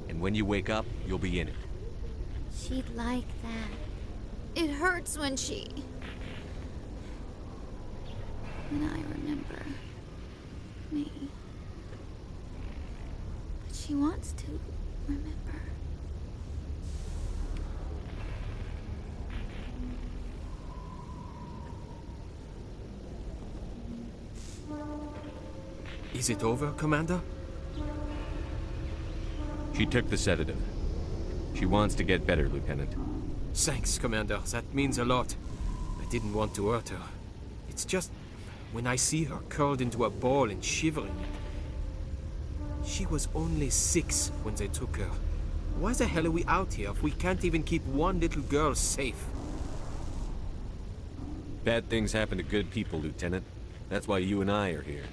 and when you wake up, you'll be in it. She'd like that. It hurts when she... When I remember me. But she wants to remember. Is it over, Commander? She took the sedative. She wants to get better, Lieutenant. Thanks, Commander. That means a lot. I didn't want to hurt her. It's just... when I see her curled into a ball and shivering... She was only 6 when they took her. Why the hell are we out here if we can't even keep one little girl safe? Bad things happen to good people, Lieutenant. That's why you and I are here.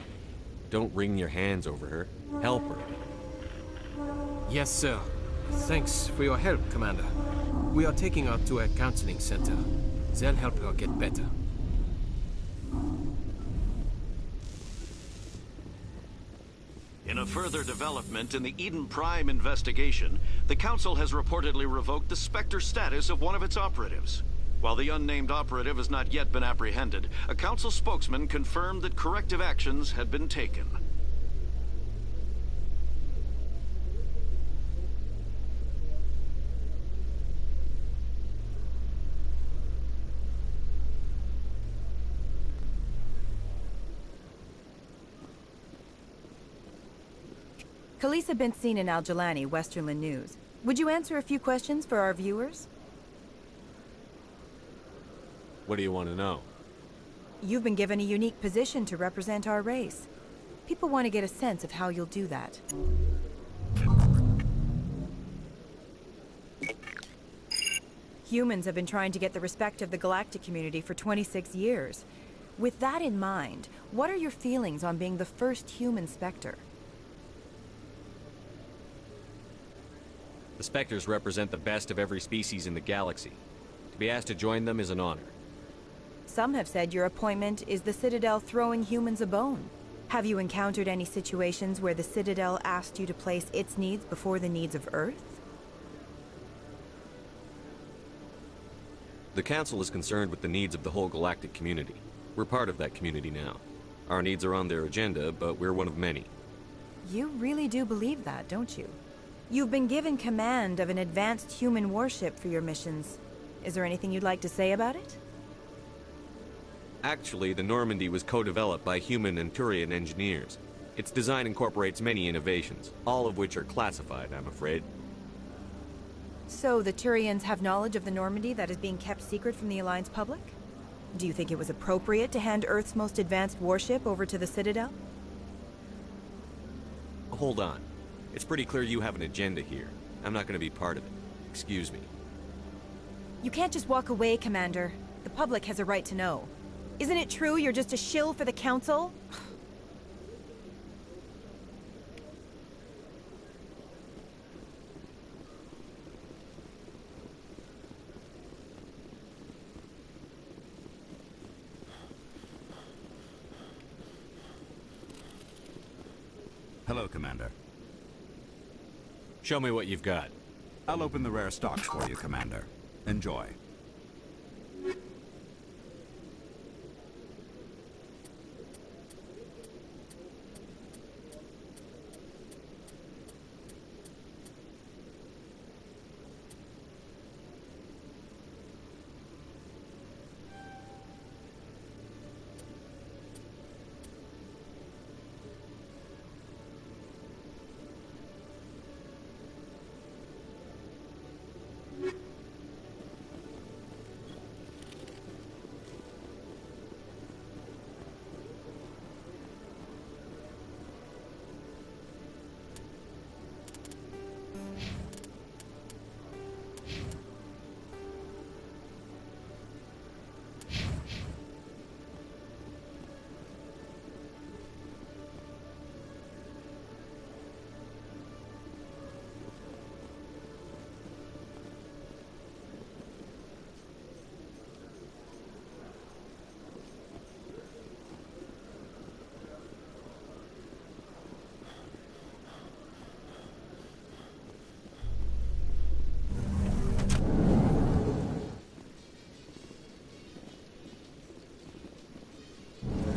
Don't wring your hands over her. Help her. Yes, sir. Thanks for your help, Commander. We are taking her to a counseling center. They'll help her get better. In a further development in the Eden Prime investigation, the Council has reportedly revoked the Spectre status of one of its operatives. While the unnamed operative has not yet been apprehended, a Council spokesman confirmed that corrective actions had been taken. Khaleesa been seen in Al-Jalani, Westerland News. Would you answer a few questions for our viewers? What do you want to know? You've been given a unique position to represent our race. People want to get a sense of how you'll do that. Humans have been trying to get the respect of the galactic community for 26 years. With that in mind, what are your feelings on being the first human Spectre? The Spectres represent the best of every species in the galaxy. To be asked to join them is an honor. Some have said your appointment is the Citadel throwing humans a bone. Have you encountered any situations where the Citadel asked you to place its needs before the needs of Earth? The Council is concerned with the needs of the whole galactic community. We're part of that community now. Our needs are on their agenda, but we're one of many. You really do believe that, don't you? You've been given command of an advanced human warship for your missions. Is there anything you'd like to say about it? Actually, the Normandy was co-developed by human and Turian engineers. Its design incorporates many innovations, all of which are classified, I'm afraid. So the Turians have knowledge of the Normandy that is being kept secret from the Alliance public? Do you think it was appropriate to hand Earth's most advanced warship over to the Citadel? Hold on. It's pretty clear you have an agenda here. I'm not going to be part of it. Excuse me. You can't just walk away, Commander. The public has a right to know. Isn't it true you're just a shill for the Council? Hello, Commander. Show me what you've got. I'll open the rare stocks for you, Commander. Enjoy.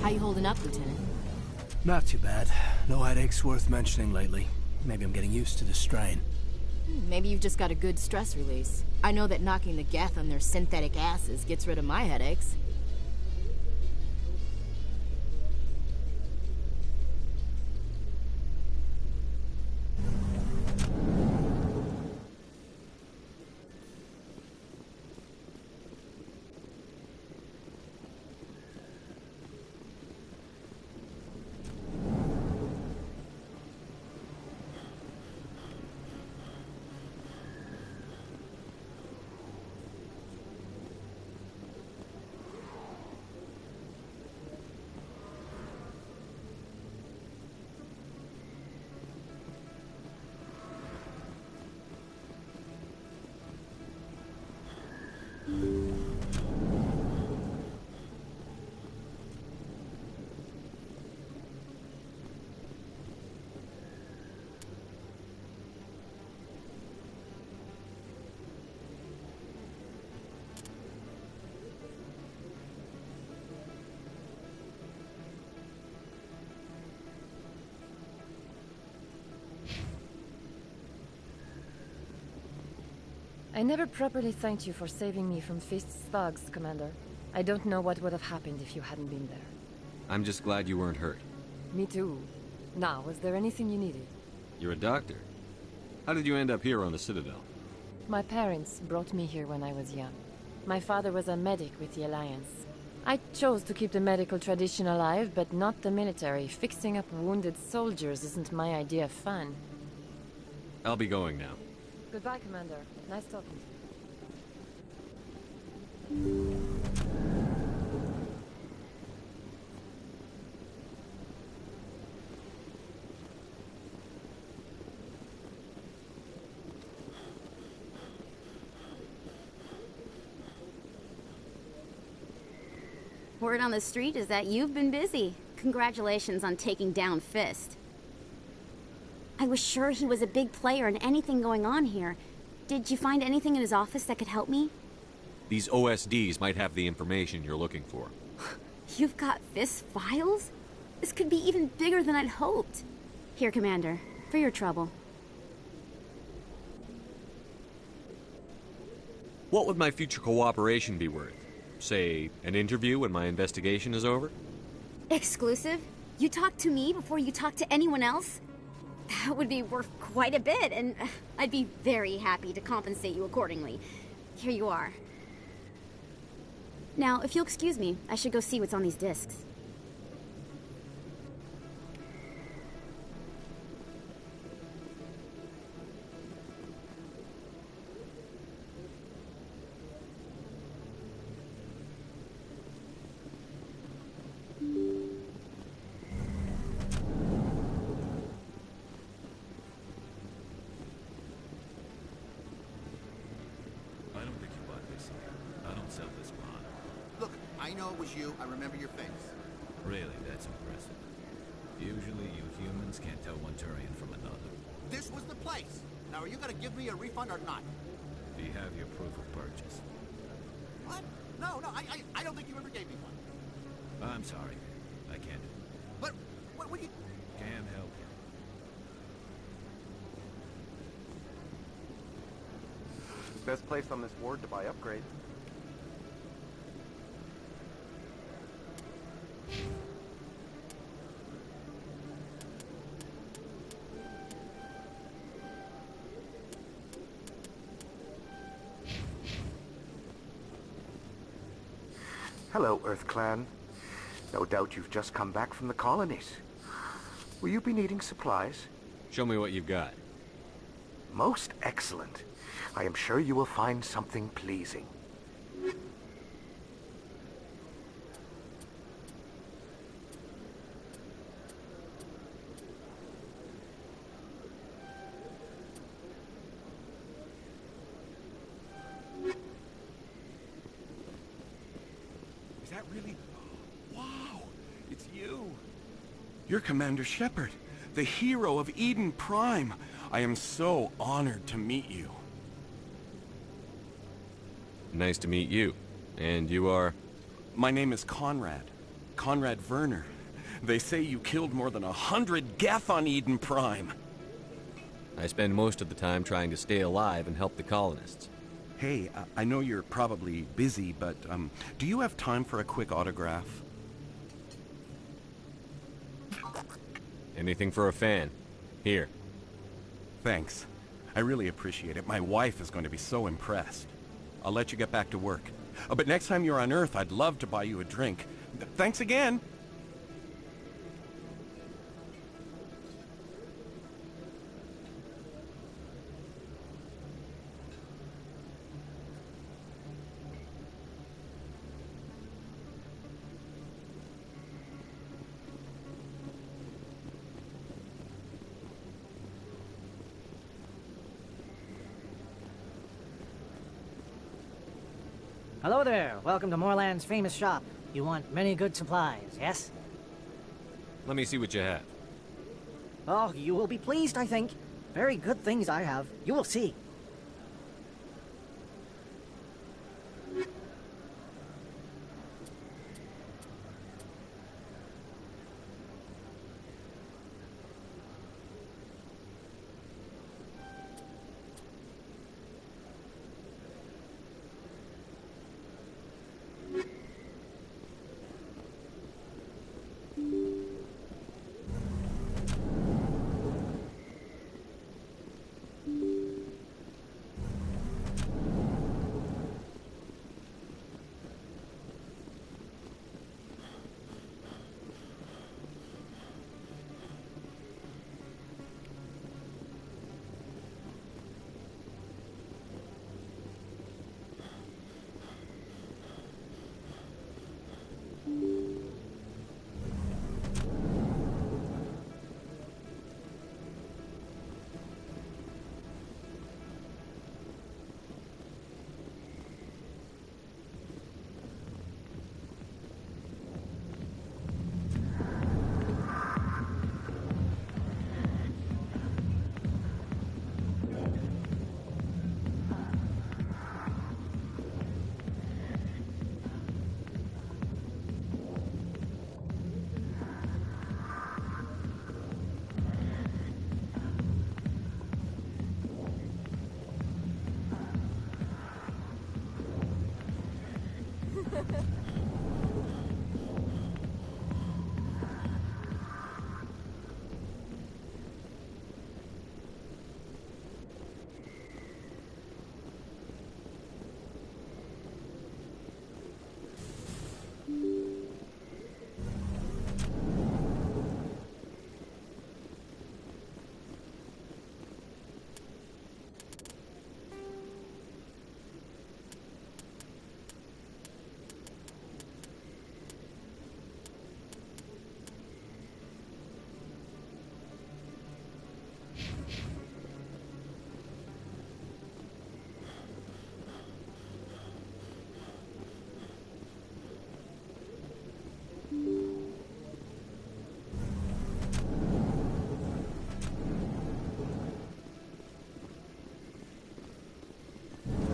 How you holding up, Lieutenant? Not too bad. No headaches worth mentioning lately. Maybe I'm getting used to the strain. Maybe you've just got a good stress release. I know that knocking the Geth on their synthetic asses gets rid of my headaches. I never properly thanked you for saving me from Fist's thugs, Commander. I don't know what would have happened if you hadn't been there. I'm just glad you weren't hurt. Me too. Now, was there anything you needed? You're a doctor. How did you end up here on the Citadel? My parents brought me here when I was young. My father was a medic with the Alliance. I chose to keep the medical tradition alive, but not the military. Fixing up wounded soldiers isn't my idea of fun. I'll be going now. Goodbye, Commander. Nice talking to you. Word on the street is that you've been busy. Congratulations on taking down Fist. I was sure he was a big player in anything going on here. Did you find anything in his office that could help me? These OSDs might have the information you're looking for. You've got Fist's files? This could be even bigger than I'd hoped. Here, Commander, for your trouble. What would my future cooperation be worth? Say, an interview when my investigation is over? Exclusive? You talk to me before you talk to anyone else? That would be worth quite a bit, and I'd be very happy to compensate you accordingly. Here you are. Now, if you'll excuse me, I should go see what's on these discs. I know it was you. I remember your face. Really, that's impressive. Usually you humans can't tell one Turian from another. This was the place. Now, are you going to give me a refund or not? Do you have your proof of purchase? What? No, I don't think you ever gave me one. I'm sorry. I can't do it. But, what would you... Can't help you. Best place on this ward to buy upgrades. Hello, Earth Clan. No doubt you've just come back from the colonies. Will you be needing supplies? Show me what you've got. Most excellent. I am sure you will find something pleasing. Is that really... Wow! It's you! You're Commander Shepard, the hero of Eden Prime. I am so honored to meet you. Nice to meet you. And you are? My name is Conrad. Conrad Werner. They say you killed more than 100 Geth on Eden Prime. I spend most of the time trying to stay alive and help the colonists. Hey, I know you're probably busy, but do you have time for a quick autograph? Anything for a fan. Here. Thanks. I really appreciate it. My wife is going to be so impressed. I'll let you get back to work. But next time you're on Earth, I'd love to buy you a drink. Thanks again! Hello there. Welcome to Moorland's famous shop. You want many good supplies, yes? Let me see what you have. Oh, you will be pleased, I think. Very good things I have. You will see.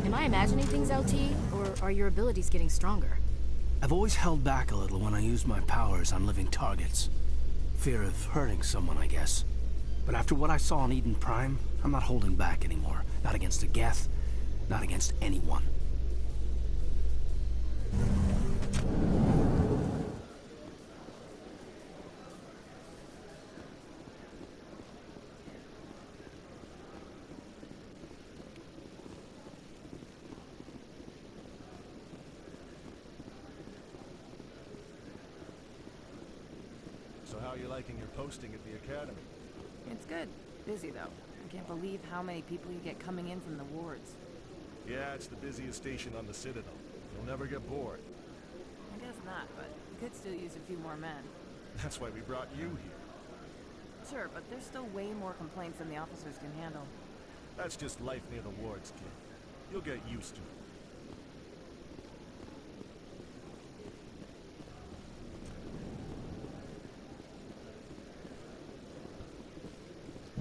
Am I imagining things, LT, or are your abilities getting stronger? I've always held back a little when I use my powers on living targets. Fear of hurting someone, I guess. But after what I saw on Eden Prime, I'm not holding back anymore. Not against a Geth, not against anyone. So how are you liking your posting at the Academy? It's good. Busy, though. I can't believe how many people you get coming in from the wards. Yeah, it's the busiest station on the Citadel. You'll never get bored. I guess not, but we could still use a few more men. That's why we brought you here. Sure, but there's still way more complaints than the officers can handle. That's just life near the wards, kid. You'll get used to it.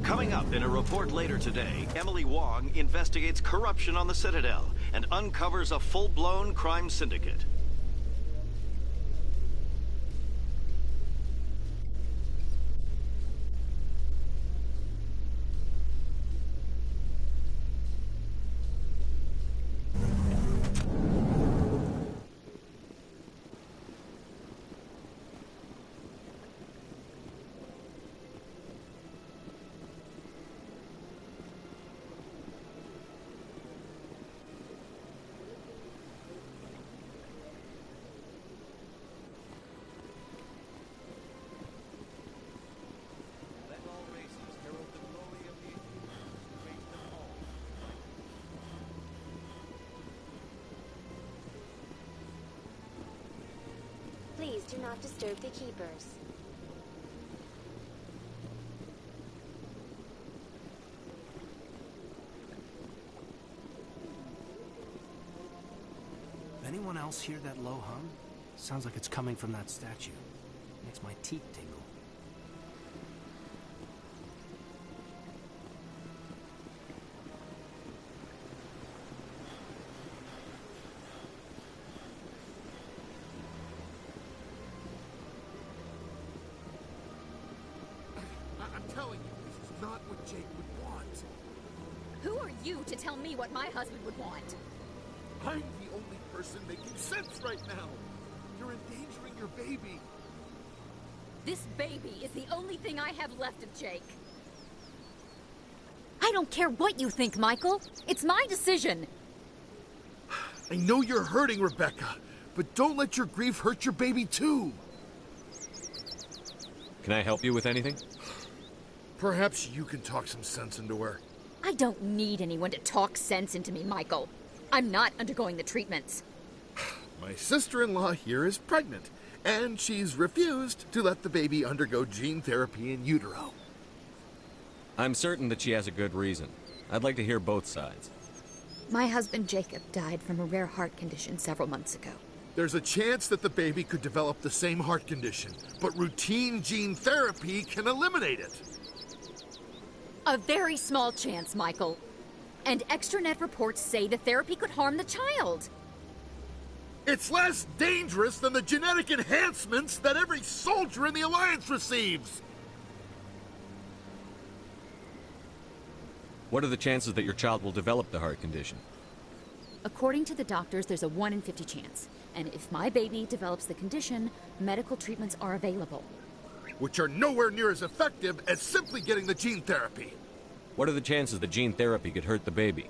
Coming up in a report later today, Emily Wong investigates corruption on the Citadel and uncovers a full-blown crime syndicate. Please do not disturb the keepers. Anyone else hear that low hum? Sounds like it's coming from that statue. Makes my teeth tingle. I'm telling you, this is not what Jake would want. Who are you to tell me what my husband would want? I'm the only person making sense right now. You're endangering your baby. This baby is the only thing I have left of Jake. I don't care what you think, Michael. It's my decision. I know you're hurting, Rebecca, but don't let your grief hurt your baby too. Can I help you with anything? Perhaps you can talk some sense into her. I don't need anyone to talk sense into me, Michael. I'm not undergoing the treatments. My sister-in-law here is pregnant, and she's refused to let the baby undergo gene therapy in utero. I'm certain that she has a good reason. I'd like to hear both sides. My husband Jacob died from a rare heart condition several months ago. There's a chance that the baby could develop the same heart condition, but routine gene therapy can eliminate it. A very small chance, Michael. And extranet reports say the therapy could harm the child. It's less dangerous than the genetic enhancements that every soldier in the Alliance receives. What are the chances that your child will develop the heart condition? According to the doctors, there's a 1 in 50 chance. And if my baby develops the condition, medical treatments are available. Which are nowhere near as effective as simply getting the gene therapy. What are the chances the gene therapy could hurt the baby?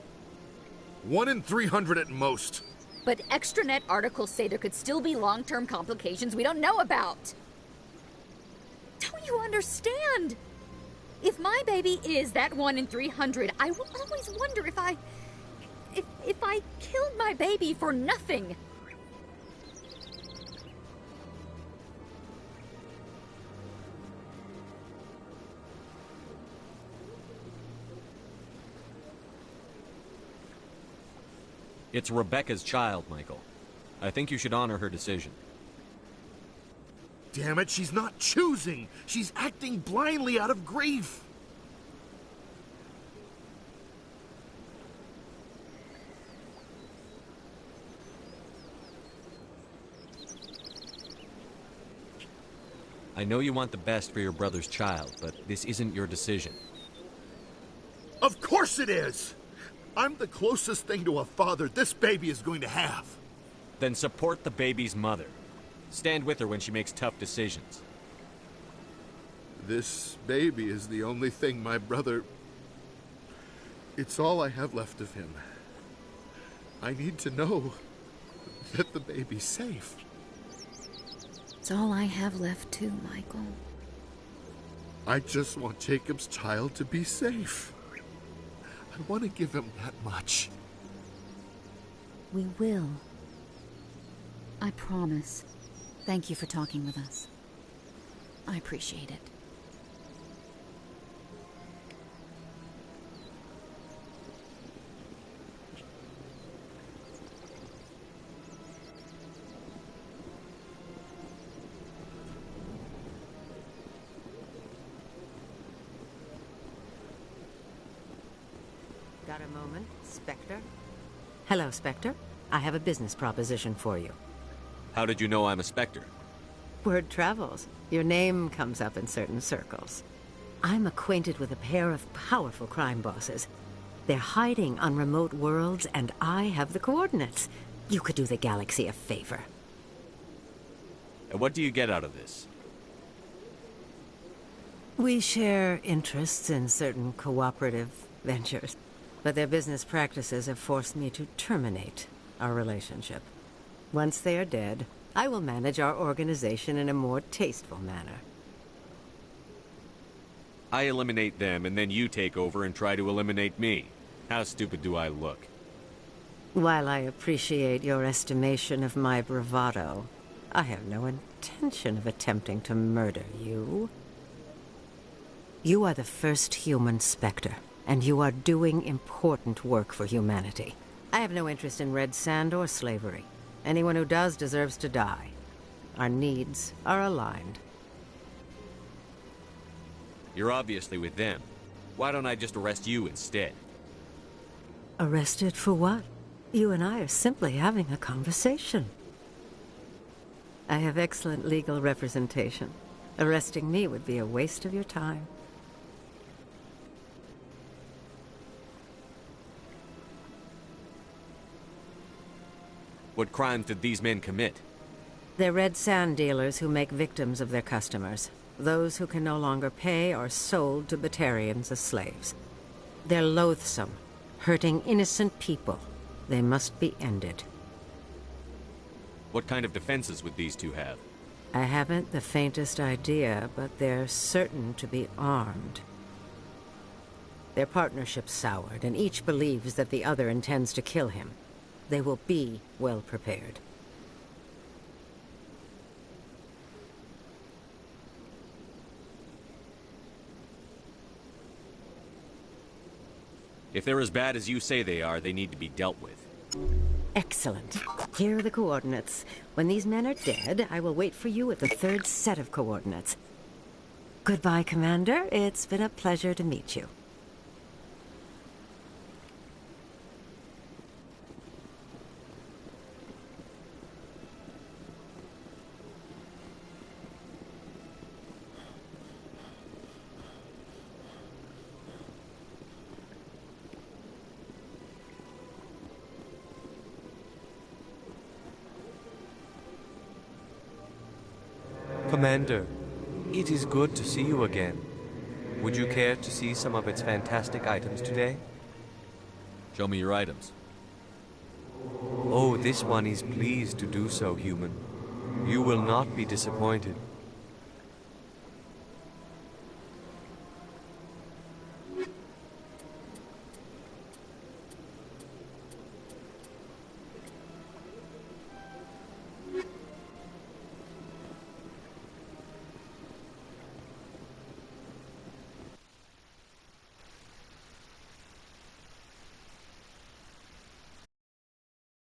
1 in 300 at most. But extranet articles say there could still be long-term complications we don't know about. Don't you understand? If my baby is that 1 in 300, I will always wonder if I killed my baby for nothing. It's Rebecca's child, Michael. I think you should honor her decision. Damn it, she's not choosing. She's acting blindly out of grief. I know you want the best for your brother's child, but this isn't your decision. Of course it is! I'm the closest thing to a father this baby is going to have. Then support the baby's mother. Stand with her when she makes tough decisions. This baby is the only thing my brother... It's all I have left of him. I need to know that the baby's safe. It's all I have left too, Michael. I just want Jacob's child to be safe. I want to give him that much. We will. I promise. Thank you for talking with us. I appreciate it. Got a moment, Spectre? Hello, Spectre. I have a business proposition for you. How did you know I'm a Spectre? Word travels. Your name comes up in certain circles. I'm acquainted with a pair of powerful crime bosses. They're hiding on remote worlds, and I have the coordinates. You could do the galaxy a favor. And what do you get out of this? We share interests in certain cooperative ventures, but their business practices have forced me to terminate our relationship. Once they are dead, I will manage our organization in a more tasteful manner. I eliminate them, and then you take over and try to eliminate me. How stupid do I look? While I appreciate your estimation of my bravado, I have no intention of attempting to murder you. You are the first human Spectre, and you are doing important work for humanity. I have no interest in red sand or slavery. Anyone who does deserves to die. Our needs are aligned. You're obviously with them. Why don't I just arrest you instead? Arrested for what? You and I are simply having a conversation. I have excellent legal representation. Arresting me would be a waste of your time. What crimes did these men commit? They're red sand dealers who make victims of their customers. Those who can no longer pay are sold to Batarians as slaves. They're loathsome, hurting innocent people. They must be ended. What kind of defenses would these two have? I haven't the faintest idea, but they're certain to be armed. Their partnership's soured, and each believes that the other intends to kill him. They will be well prepared. If they're as bad as you say they are, they need to be dealt with. Excellent. Here are the coordinates. When these men are dead, I will wait for you at the third set of coordinates. Goodbye, Commander. It's been a pleasure to meet you. Commander, it is good to see you again. Would you care to see some of its fantastic items today? Show me your items. Oh, this one is pleased to do so, human. You will not be disappointed.